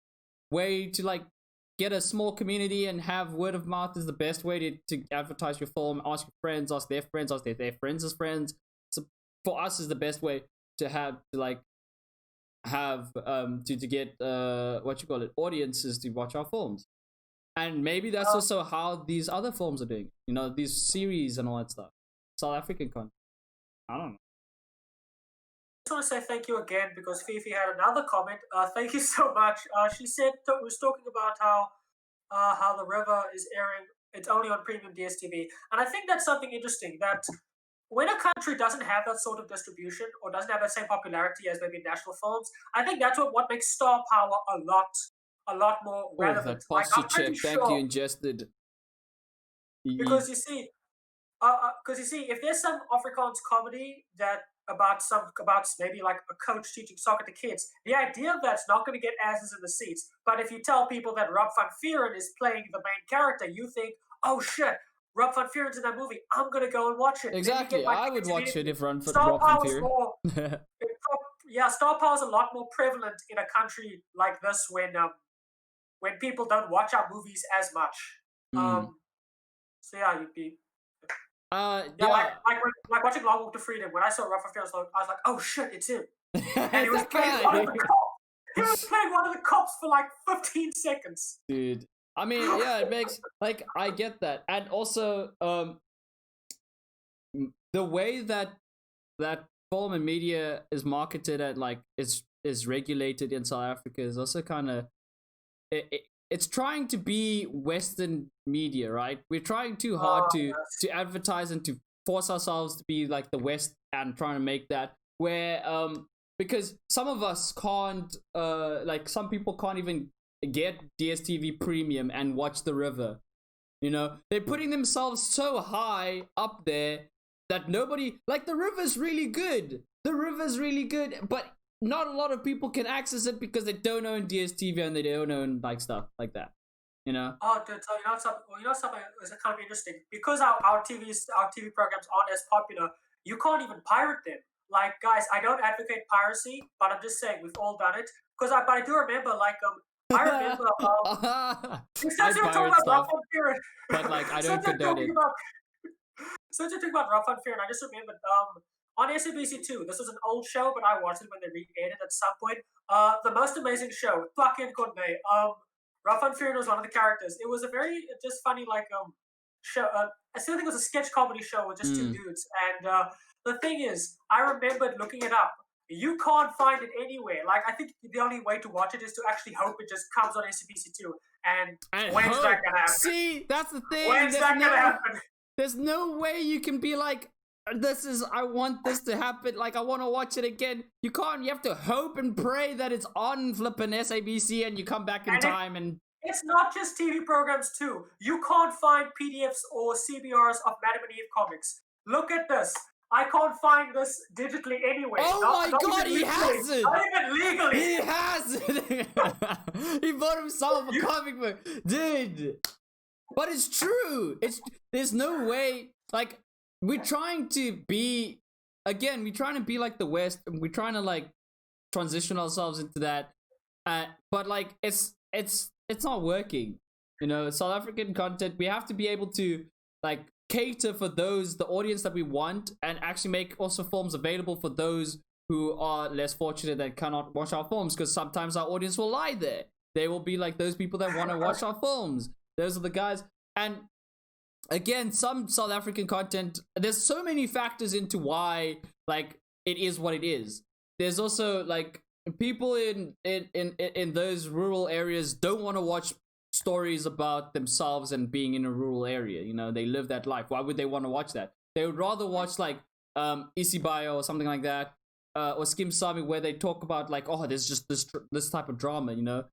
way to like get a small community, and have word of mouth is the best way to advertise your film. Ask your friends, ask their friends, ask their friends' friends. So for us is the best way to have to get audiences to watch our films. And maybe that's also how these other films are doing. These series and all that stuff. South African content. I don't know. I just want to say thank you again, because Fifi had another comment. Thank you so much. She said was talking about how the river is airing. It's only on premium DSTV, and I think that's something interesting. That when a country doesn't have that sort of distribution or doesn't have that same popularity as maybe national films, I think that's what makes star power a lot more relevant. That posture check. Thank you, ingested. Because you see, if there's some Afrikaans comedy that about maybe like a coach teaching soccer to kids, the idea of that's not going to get asses in the seats. But if you tell people that Rob van Vuuren is playing the main character, you think, oh shit, Rob van Vuuren's in that movie, I'm going to go and watch it. Exactly, I would watch it if Rob van Vuuren. Star power is a lot more prevalent in a country like this when people don't watch our movies as much. So yeah, you'd be. Like watching Long Walk to Freedom. When I saw Rob van Vuuren, I was like, "Oh shit, it's him!" And he was playing one of the cops. He was playing one of the cops for like 15 seconds. Dude, I mean, yeah, it makes like I get that, and also the way that film and media is marketed at like is regulated in South Africa is also kind of it's trying to be Western media, right? We're trying too hard to advertise and to force ourselves to be like the West and trying to make that where because some of us can't like some people can't even get DSTV premium and watch The River. They're putting themselves so high up there that nobody like The River's really good. The River's really good, but not a lot of people can access it because they don't own DSTV and they don't own like stuff like that. Oh, dude, so something is kind of interesting, because our TV programs aren't as popular. You can't even pirate them. Like, guys, I don't advocate piracy, but I'm just saying we've all done it. But I do remember, like, I remember. Since you're talking about Rob van Vuuren, but like I don't condone it. Since you're talking about Rob van Vuuren, I just remembered on SABC2, this was an old show, but I watched it when they re-aired it at some point. The Most Amazing Show, fucking Cornet. Rob van Vuuren was one of the characters. It was a very just funny like show. I still think it was a sketch comedy show with just two dudes. And the thing is, I remembered looking it up. You can't find it anywhere. Like, I think the only way to watch it is to actually hope it just comes on SABC2. And when's that gonna happen? See, that's the thing. When's that gonna happen? There's no way you can be like, I want this to happen. Like, I want to watch it again. You can't. You have to hope and pray that it's on flippin' SABC and you come back in time. And it's not just TV programs too. You can't find PDFs or CBRs of Madam and Eve comics. Look at this. I can't find this digitally anyway. Oh my god, he has it! Not even legally. He has it! He bought himself a comic book. Dude! But it's true! There's no way... Like, we're trying to be... Again, we're trying to be like the West. We're trying to, like, transition ourselves into that. But, like, it's not working. You know, South African content, we have to be able to, like, cater for the audience that we want, and actually make also films available for those who are less fortunate that cannot watch our films, because sometimes our audience will lie there. They will be like those people that want to watch our films. Those are the guys. And again, some South African content, there's so many factors into why, like, it is what it is. There's also, like, people in those rural areas don't want to watch stories about themselves and being in a rural area. You know, they live that life. Why would they want to watch that? They would rather watch, like, Isibayo or something like that, or Skim Sami, where they talk about, like, oh, there's just this type of drama. You know,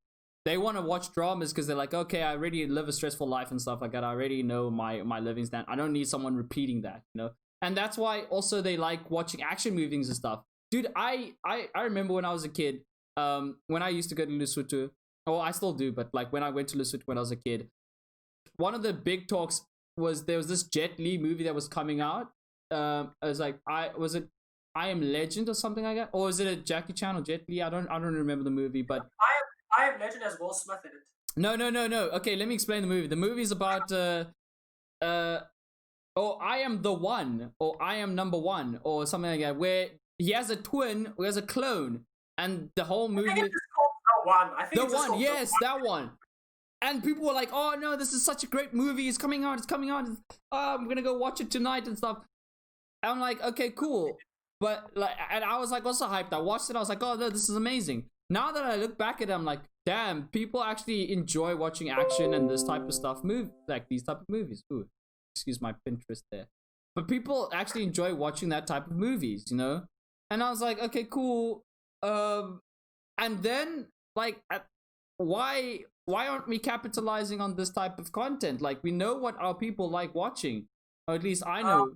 they want to watch dramas because they're like, okay, I already live a stressful life and stuff like that. I already know my living stand. I don't need someone repeating that. You know, and that's why also they like watching action movies and stuff. Dude, I remember when I was a kid, when I used to go to Lesotho. Oh, I still do, but like when I went to Lesotho when I was a kid, one of the big talks was there was this Jet Li movie that was coming out. I was like, I Am Legend or something like that, or is it a Jackie Chan or Jet Li? I don't remember the movie, but I Am Legend has Will Smith in it. No. Okay, let me explain the movie. The movie's about I Am the One, or I Am Number One, or something like that, where he has a twin, who has a clone, and the whole movie. I think it's called The One. I think The One, yes, that one. And people were like, "Oh no, this is such a great movie! It's coming out! I'm gonna go watch it tonight and stuff." And I'm like, "Okay, cool." But like, and I was like also hyped. I watched it. I was like, "Oh no, this is amazing." Now that I look back at it, I'm like, "Damn, people actually enjoy watching action and this type of stuff. Like these type of movies." Ooh, excuse my Pinterest there. But people actually enjoy watching that type of movies, you know. And I was like, "Okay, cool." And then like, why aren't we capitalizing on this type of content? Like, we know what our people like watching, or at least I know.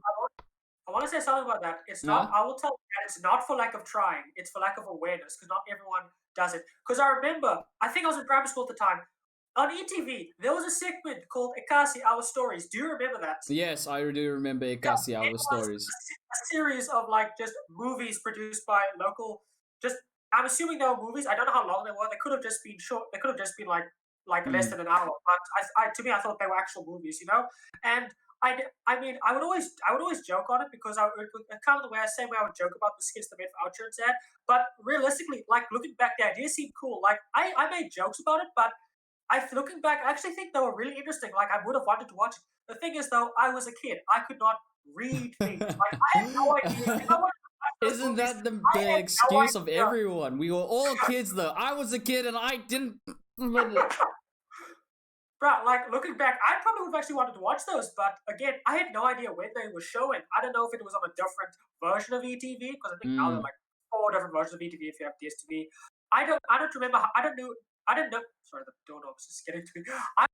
I want to say something about that. It's not. I will tell you that it's not for lack of trying. It's for lack of awareness, because not everyone does it. Because I remember, I think I was in primary school at the time. On ETV, there was a segment called Ekasi Our Stories. Do you remember that? Yes, I do remember Ekasi Our Stories. A series of like just movies produced by local. I'm assuming they were movies. I don't know how long they were. They could have just been short. They could have just been like less than an hour. But to me, I thought they were actual movies, you know. And I mean, I would always joke on it, because kind of the same way I would joke about the skits that made for Outshirts ad. But realistically, like looking back, the idea seemed cool. Like I made jokes about it, but looking back, I actually think they were really interesting. Like I would have wanted to watch it. The thing is, though, I was a kid. I could not read things. Like I had no idea. Isn't that the excuse of everyone? We were all kids, though. I was a kid and I didn't. Bro, like looking back, I probably would have actually wanted to watch those, but again, I had no idea when they were showing. I don't know if it was on a different version of ETV, because I think now there are like 4 different versions of ETV if you have DSTV. I don't remember. I didn't know. Sorry, the doorknob was just getting to me. I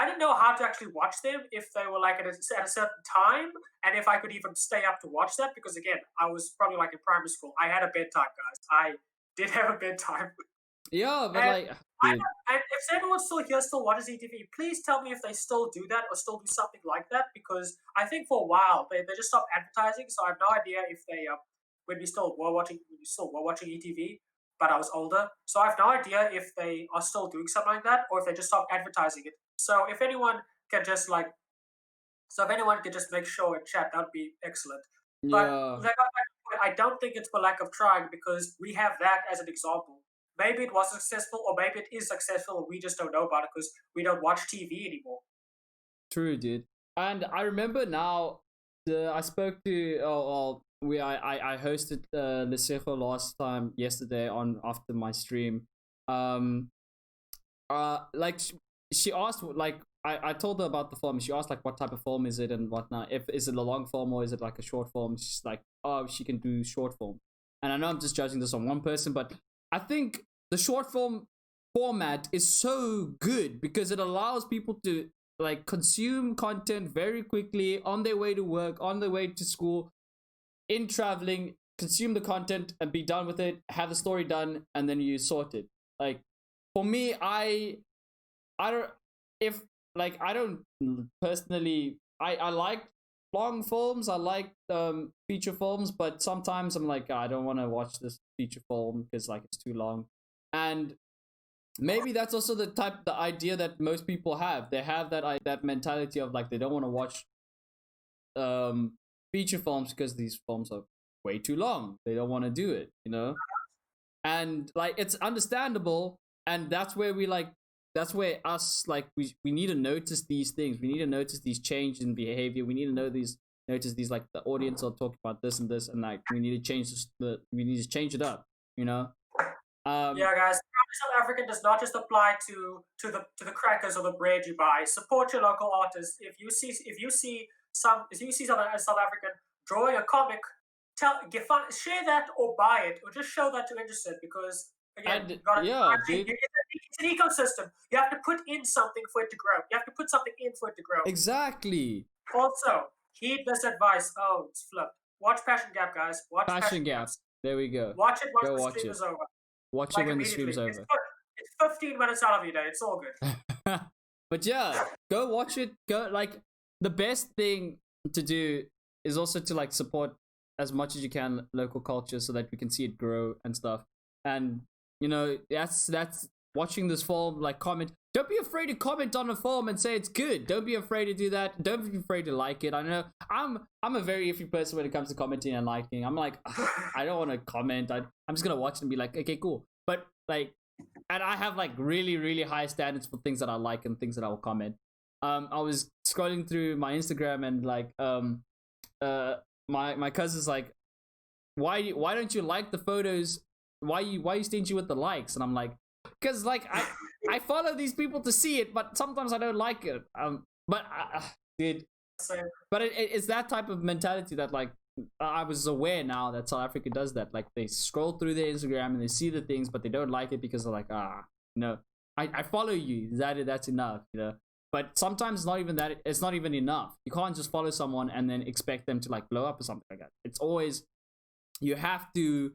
didn't know how to actually watch them, if they were like at a certain time, and if I could even stay up to watch that, because again, I was probably like in primary school. I had a bedtime, guys. I did have a bedtime. Yeah, but and and if anyone still here still watches ETV, please tell me if they still do that or still do something like that, because I think for a while they just stopped advertising. So I have no idea if they when we still were watching ETV, but I was older. So I have no idea if they are still doing something like that, or if they just stopped advertising it. So if anyone can just make sure in chat, that would be excellent. Yeah. But I don't think it's for lack of trying, because we have that as an example. Maybe it was successful, or maybe it is successful, and we just don't know about it because we don't watch TV anymore. True, dude. And I remember now, I spoke to I hosted Lesego last time yesterday after my stream. Like she asked, like, I told her about the form. She asked like what type of form is it and whatnot. If is it a long form or is it like a short form? She's like, oh, she can do short form. And I know I'm just judging this on one person, but I think the short form format is so good because it allows people to like consume content very quickly on their way to work, on their way to school, in traveling, consume the content and be done with it, have the story done, and then you sort it. Like for me, I don't if like I don't personally I like long films, I like feature films, but sometimes I'm like I don't want to watch this feature film because like it's too long. And maybe that's also the idea that most people have. They have that mentality of like they don't want to watch feature films because these films are way too long. They don't want to do it, you know? And like it's understandable, and that's where we need to notice these things. We need to notice these changes in behavior. We need to notice these like the audience are talking about this and this, and like we need to change it up, you know? Yeah, guys, South African does not just apply to the crackers or the bread you buy. Support your local artists. If you see South African drawing a comic, share that or buy it or just show that you're interested because again, it's an ecosystem. You have to put in something for it to grow. You have to put something in for it to grow. Exactly. Also, heed this advice. Oh, it's flipped. Watch Passion Gap, guys. Watch Passion Gap. There we go. Watch it once the stream is over. Watch it when the stream's over. It's 15 minutes out of your day. It's all good. But yeah, go watch it. Go like the best thing to do is also to like support as much as you can local culture so that we can see it grow and stuff. And you know, that's watching this film, like comment. Don't be afraid to comment on a film and say it's good. Don't be afraid to do that. Don't be afraid to like it. I know I'm a very iffy person when it comes to commenting and liking. I'm like, I don't want to comment. I'm just gonna watch it and be like, okay, cool. But like, and I have like really, really high standards for things that I like and things that I will comment. I was scrolling through my Instagram and like, my cousin's like, why don't you like the photos? Why you stingy with the likes? And I'm like, because like I follow these people to see it, but sometimes I don't like it. Dude, but it's that type of mentality that like I was aware now that South Africa does that. Like they scroll through their Instagram and they see the things, but they don't like it because they're like, I follow you. That's enough, you know. But sometimes it's not even that. It's not even enough. You can't just follow someone and then expect them to like blow up or something like that. It's always you have to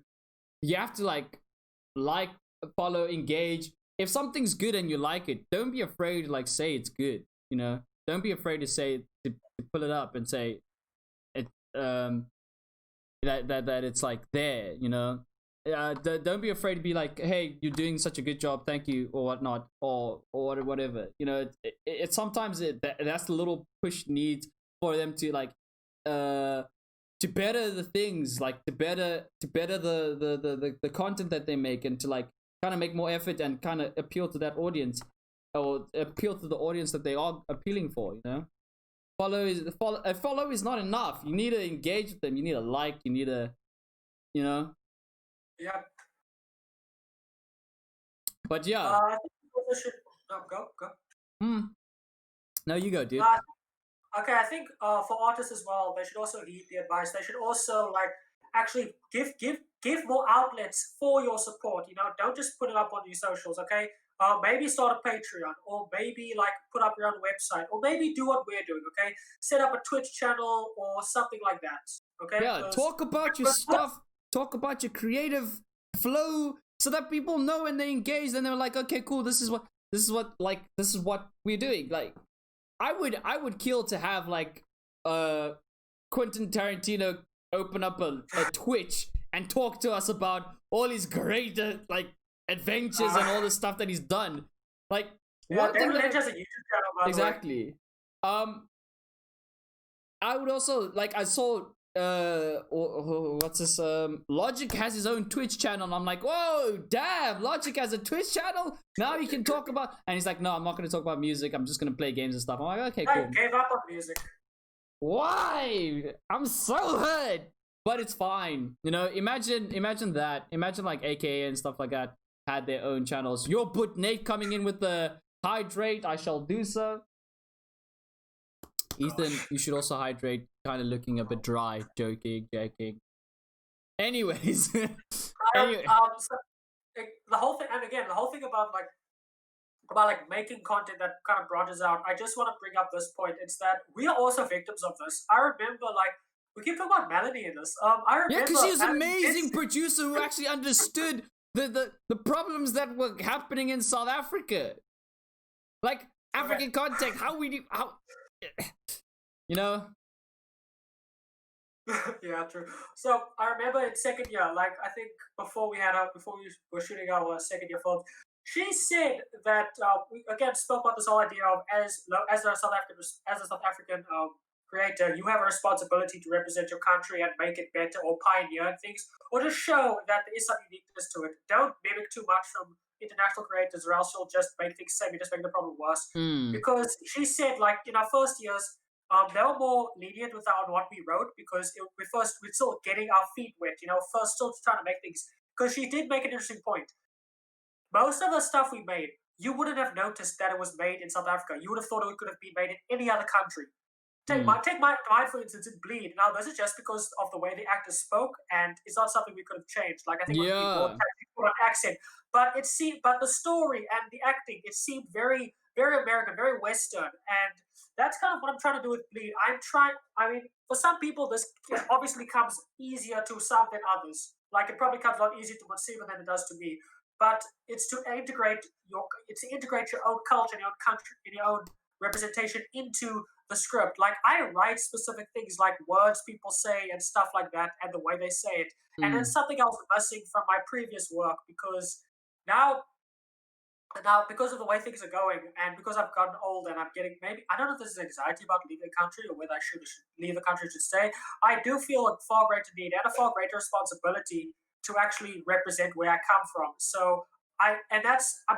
like, follow, engage. If something's good and you like it, don't be afraid to like say it's good. You know, don't be afraid to say to pull it up and say it. That it's like there. You know, don't be afraid to be like, hey, you're doing such a good job, thank you, or whatnot, or whatever. You know, it sometimes that's the little push needs for them to like to better the things, like to better the content that they make, and to like kind of make more effort and kind of appeal to that audience, or appeal to the audience that they are appealing for, you know. Follow is not enough. You need to engage with them. You need to like. You need to, you know. Yeah. But yeah. I think we should go. No, you go, dude. Okay, I think for artists as well, they should also heed the advice. They should also like actually give more outlets for your support. You know, don't just put it up on your socials. Okay, maybe start a Patreon, or maybe like put up your own website, or maybe do what we're doing. Okay, set up a Twitch channel or something like that. Okay. Yeah, talk about your stuff. Talk about your creative flow, so that people know and they engage. And they're like, okay, cool. This is what we're doing. Like, I would kill to have like Quentin Tarantino open up a Twitch and talk to us about all his great like adventures and all the stuff that he's done. Like, one thing that has a YouTube channel, by exactly. I would also like, I saw what's this? Logic has his own Twitch channel, and I'm like, whoa, damn! Logic has a Twitch channel. Now you can talk about, and he's like, no, I'm not going to talk about music. I'm just going to play games and stuff. I'm like, okay, cool. I gave up on music. Why? I'm so hurt, but it's fine. You know, imagine that. Imagine like AKA and stuff like that had their own channels. Your but Nate coming in with the hydrate. I shall do so. Ethan, you should also hydrate. Kind of looking a bit dry. Joking. Anyways, anyway. So, the whole thing, and again, the whole thing about like making content that kind of branches out. I just want to bring up this point. It's that we are also victims of this. I remember, like, we keep talking about Melanie in this. I remember, yeah, because she was an amazing producer who actually understood the problems that were happening in South Africa, like African context. How you know. Yeah, true. So I remember in second year, like I think before we were shooting our second year film, she said that we again spoke about this whole idea of as a South African creator, you have a responsibility to represent your country and make it better or pioneer things or just show that there is some uniqueness to it. Don't mimic too much from international creators, or else you'll just make things same. You just make the problem worse. Because she said, like in our first years, they were more lenient with what we wrote because we're still getting our feet wet. First still trying to make things. Because she did make an interesting point. Most of the stuff we made, you wouldn't have noticed that it was made in South Africa. You would have thought it could have been made in any other country. Take mine for instance, in Bleed. Now, this is just because of the way the actors spoke, and it's not something we could have changed. Like I think when people put an accent, but the story and the acting, it seemed very, very American, very Western, and that's kind of what I'm trying to do with Bleed. I mean, for some people, this obviously comes easier to some than others. Like it probably comes a lot easier to Motsiba than it does to me. But it's to integrate your own culture and your own country and your own representation into the script. Like I write specific things like words people say and stuff like that and the way they say it. And then something else missing from my previous work because now because of the way things are going and because I've gotten old and I'm getting maybe I don't know if this is anxiety about leaving the country or whether I should leave the country to stay. I do feel a far greater need and a far greater responsibility to actually represent where I come from. So I'm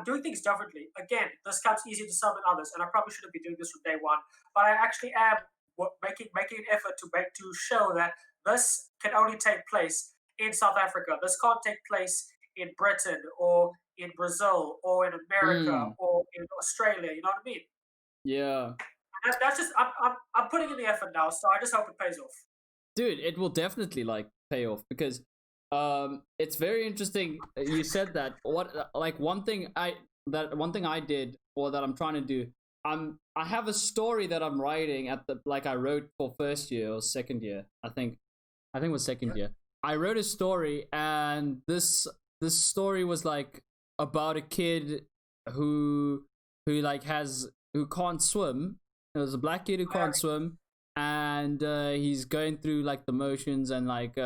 doing things differently. Again, this comes easier to some than others, and I probably shouldn't be doing this from day one. But I actually am making an effort to show that this can only take place in South Africa. This can't take place in Britain or in Brazil or in America or in Australia. You know what I mean? Yeah. And that's just I'm putting in the effort now, so I just hope it pays off. Dude, it will definitely like pay off because it's very interesting. You said that one thing I did or that I'm trying to do. I have a story that I'm writing I wrote for first year or second year. I think it was second year. I wrote a story and this story was like about a kid who can't swim. There's a black kid who can't swim and he's going through like the motions and like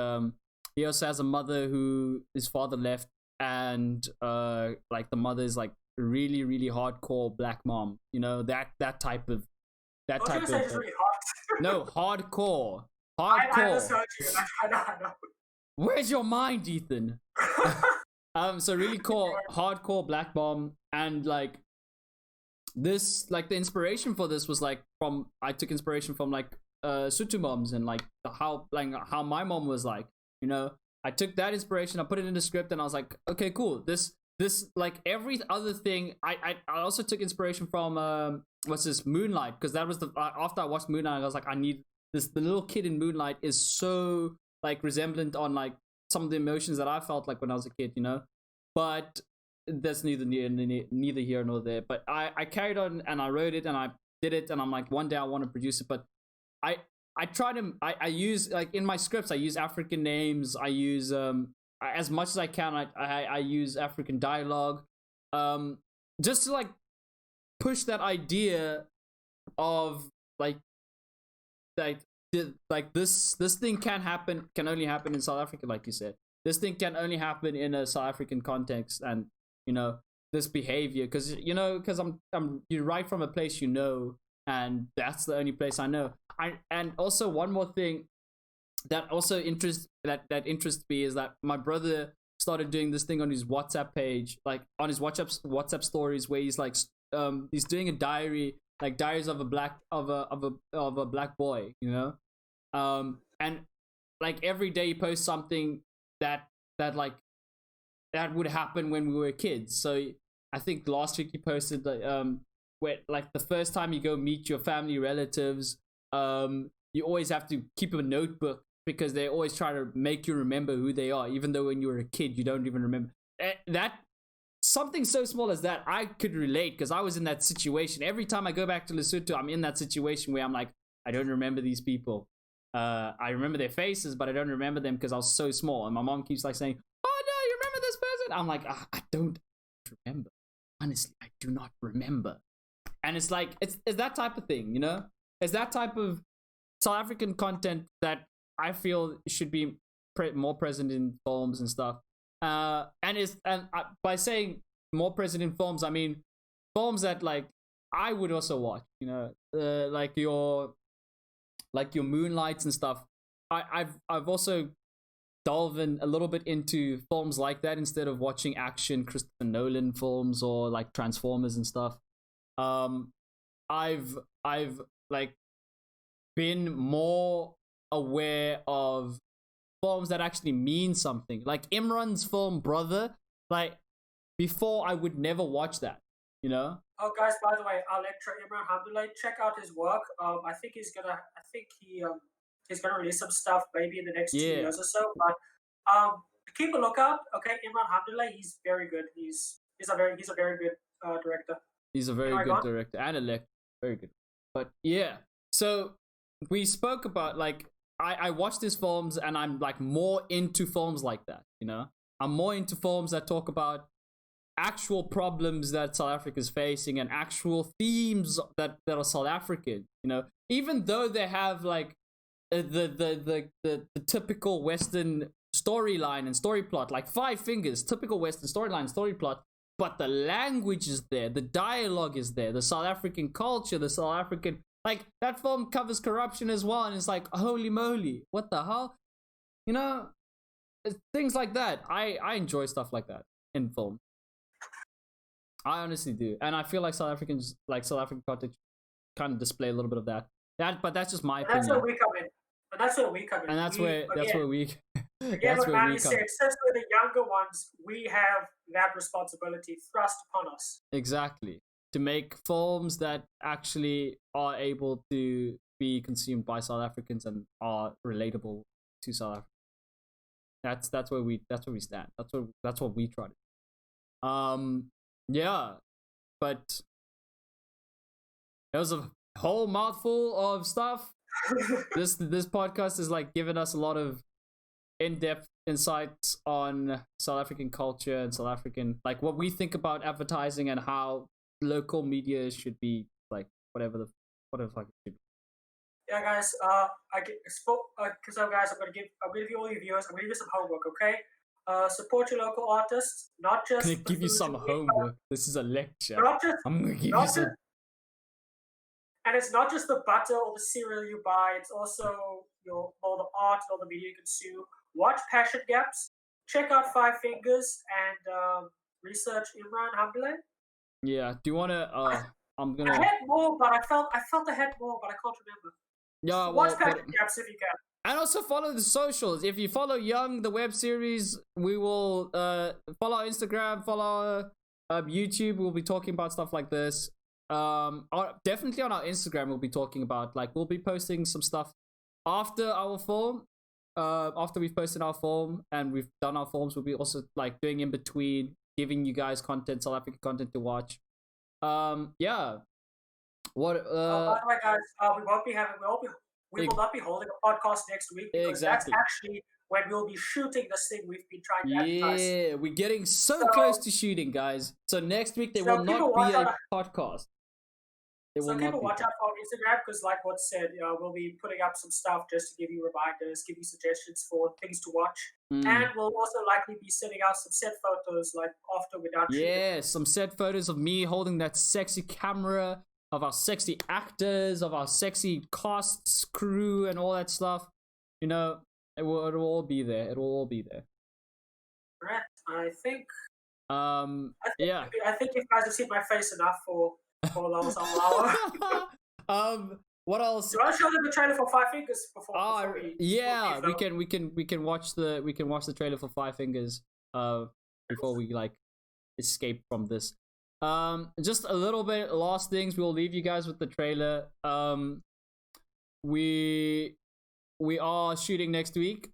he also has a mother who his father left and like the mother is like really really hardcore black mom, that type of really hard. No, hardcore. I just heard you. I know. Where's your mind, Ethan? So really cool hardcore black mom and like this like the inspiration for this was like I took inspiration from like Sutu moms and like how my mom was like. I took that inspiration, I put it in the script, and I was like, okay, cool. This like every other thing. I also took inspiration from what's this Moonlight, because that was after I watched Moonlight, I was like, I need this. The little kid in Moonlight is so like resemblant on like some of the emotions that I felt like when I was a kid, But that's neither here nor there. But I carried on and I wrote it and I did it, and I'm like, one day I want to produce it, but I try to I use like in my scripts I use African names, I use as much as I can I use African dialogue just to like push that idea of like this thing can only happen in South Africa, like you said. This thing can only happen in a South African context, and this behavior, because I'm you write from a place and that's the only place I know. And also one more thing that also interests me is that my brother started doing this thing on his WhatsApp page, like on his WhatsApp stories, where he's like he's doing a diary, like diaries of a black boy, and like every day he posts something that would happen when we were kids. So I think last week he posted like where like the first time you go meet your family relatives, you always have to keep a notebook because they always try to make you remember who they are, even though when you were a kid you don't even remember. That something so small as that, I could relate because I was in that situation. Every time I go back to Lesotho, I'm in that situation where I'm like, I don't remember these people. I remember their faces, but I don't remember them because I was so small. And my mom keeps like saying, "Oh no, you remember this person?" I'm like, I don't remember. Honestly, I do not remember. And it's like it's that type of thing, you know. It's that type of South African content that I feel should be more present in films and stuff. By saying more present in films, I mean films that like I would also watch. You know, like your Moonlights and stuff. I've also delved in a little bit into films like that instead of watching action Christopher Nolan films or like Transformers and stuff. I've like been more aware of films that actually mean something. Like Imran's film Brother, like before I would never watch that, you know? Oh, guys! By the way, our lecturer Imran Hamdullah, check out his work. I think he's gonna release some stuff maybe in the next 2 years or so. But keep a lookout. Okay, Imran Hamdullah, he's very good. He's a very good director. He's a very good director and a lecturer. Very good. But yeah, so we spoke about like I watch these films and I'm like more into films like that, you know? I'm more into films that talk about actual problems that South Africa is facing and actual themes that are South African, you know? Even though they have like the typical Western storyline and story plot, like Five Fingers, typical Western storyline, story plot, but the language is there, the dialogue is there, the South African culture, the South African, like that film covers corruption as well, and it's like, holy moly, what the hell, you know, things like that. I enjoy stuff like that in film. I honestly do, and I feel like South African content kind of display a little bit of that. But that's just my opinion. That's where we come in. And that's where we come in. And that's where we. Again, what Manny said, since we're the younger ones, we have that responsibility thrust upon us. Exactly. To make films that actually are able to be consumed by South Africans and are relatable to South Africa. That's where we stand. That's what we try to. Yeah, but it was a whole mouthful of stuff. This podcast is like giving us a lot of in-depth insights on South African culture and South African, like what we think about advertising and how local media should be, like whatever the fuck it should be. Yeah, guys. Guys, I'm gonna give you all your viewers. I'm gonna give you some homework, okay? Support your local artists, not just. I'm gonna give you some homework. This is a lecture. I'm gonna give you some. And it's not just the butter or the cereal you buy. It's also all the art and all the media you consume. Watch Passion Gaps. Check out Five Fingers and research Imran Hamdullah. Yeah. Do you wanna? I'm gonna. I had more, but I felt I had more, but I can't remember. Yeah. So watch Passion Gaps if you can. And also follow the socials. If you follow Young, the web series, we will follow our Instagram, follow our YouTube. We'll be talking about stuff like this. Definitely on our Instagram, we'll be talking about, like, we'll be posting some stuff after our form. After we've posted our form and we've done our forms, we'll be also like doing in between, giving you guys content, South African content to watch. Yeah. What? By the way, guys, we will not be holding a podcast next week because that's actually when we'll be shooting this thing we've been trying to advertise. Yeah, we're getting so close to shooting, guys. So next week there will not be a podcast. So keep a watch out for Instagram because, like what said, we'll be putting up some stuff just to give you reminders, give you suggestions for things to watch, and we'll also likely be sending out some set photos like after we're done shooting. Yeah, some set photos of me holding that sexy camera, of our sexy actors, of our sexy casts, crew, and all that stuff. You know, it will all be there. It will all be there. Right. I think yeah. I think you guys have seen my face enough for those hour. What else? Do you want to show them the trailer for Five Fingers before we can watch the trailer for Five Fingers before we like escape from this. Just a little bit last things. We'll leave you guys with the trailer. we are shooting next week.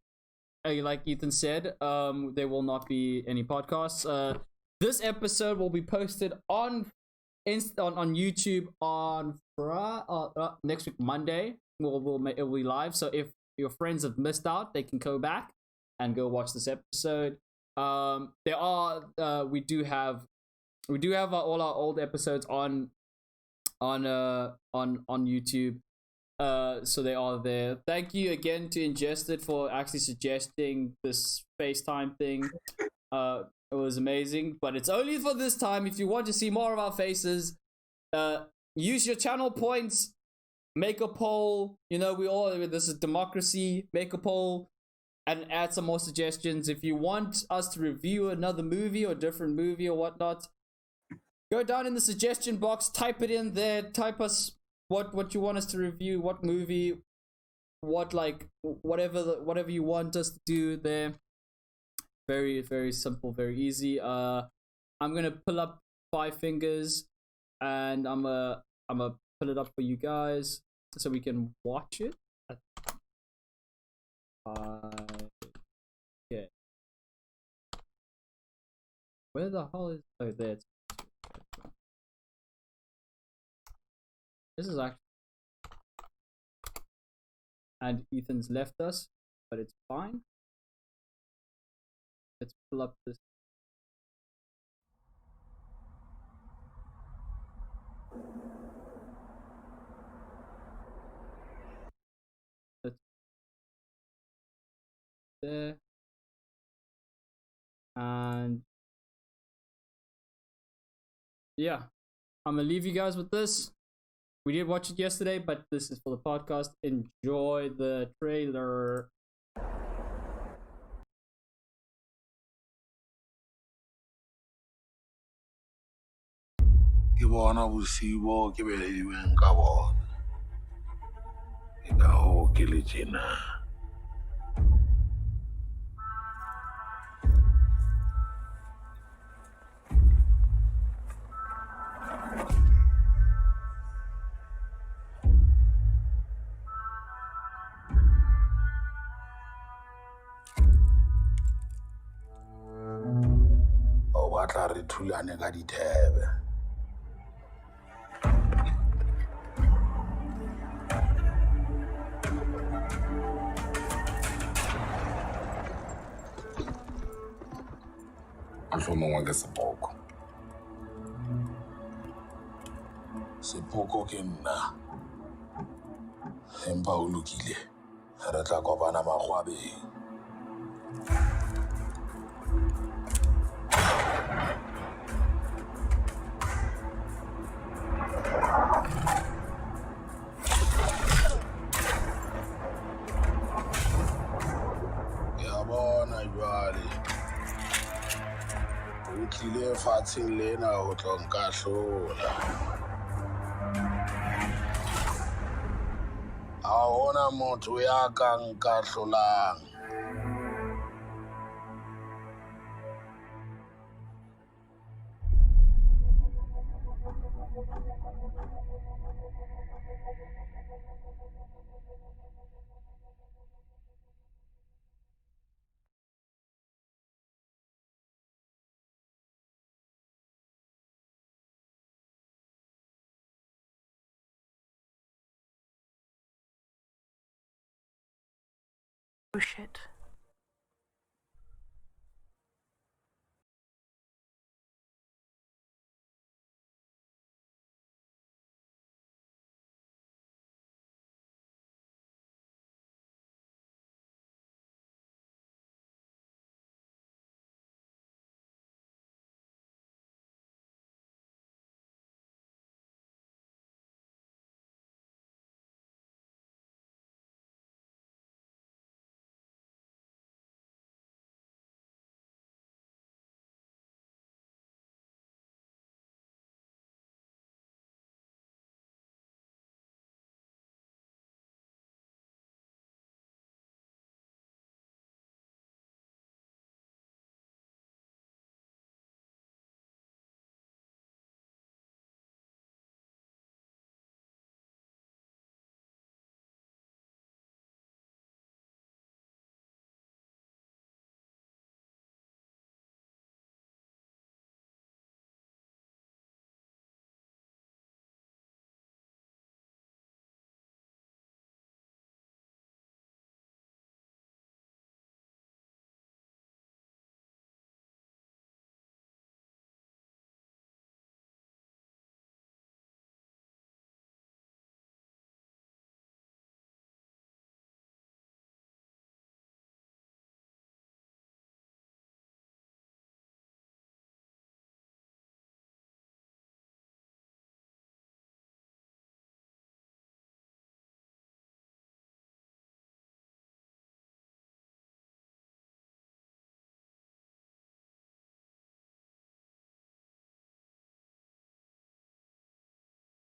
Like Ethan said, there will not be any podcasts. This episode will be posted on YouTube on next week Monday. It will be live. So if your friends have missed out, they can go back and go watch this episode. We do have all our old episodes on YouTube. So they are there. Thank you again to Ingested for actually suggesting this FaceTime thing. It was amazing, but it's only for this time. If you want to see more of our faces, use your channel points, make a poll. This is democracy. Make a poll and add some more suggestions. If you want us to review another movie or different movie or whatnot, go down in the suggestion box, type it in there, type us what you want us to review, what movie, whatever you want us to do there. Very, very simple, very easy. I'm gonna pull up 5 fingers and I'm gonna pull it up for you guys so we can watch it. Okay. Where the hell is there? This is actually, and Ethan's left us, but it's fine. Let's pull up this. There. And yeah, I'm gonna leave you guys with this. We did watch it yesterday, but this is for the podcast. Enjoy the trailer. Ke bona bosibo ke belediweng ka bona. Ke ka hoo ke le tjena. O batla re thulane ka dithebe. Mohlomongwe ke sepoko. Sepoko ke nna. Empa o lokile. Re tla kopana magwabeng. Ya bona jwale. O tlile fatsheng lena ho tlo nka hlola. Ha hona motho ya ka nka hlolang. Oh shit.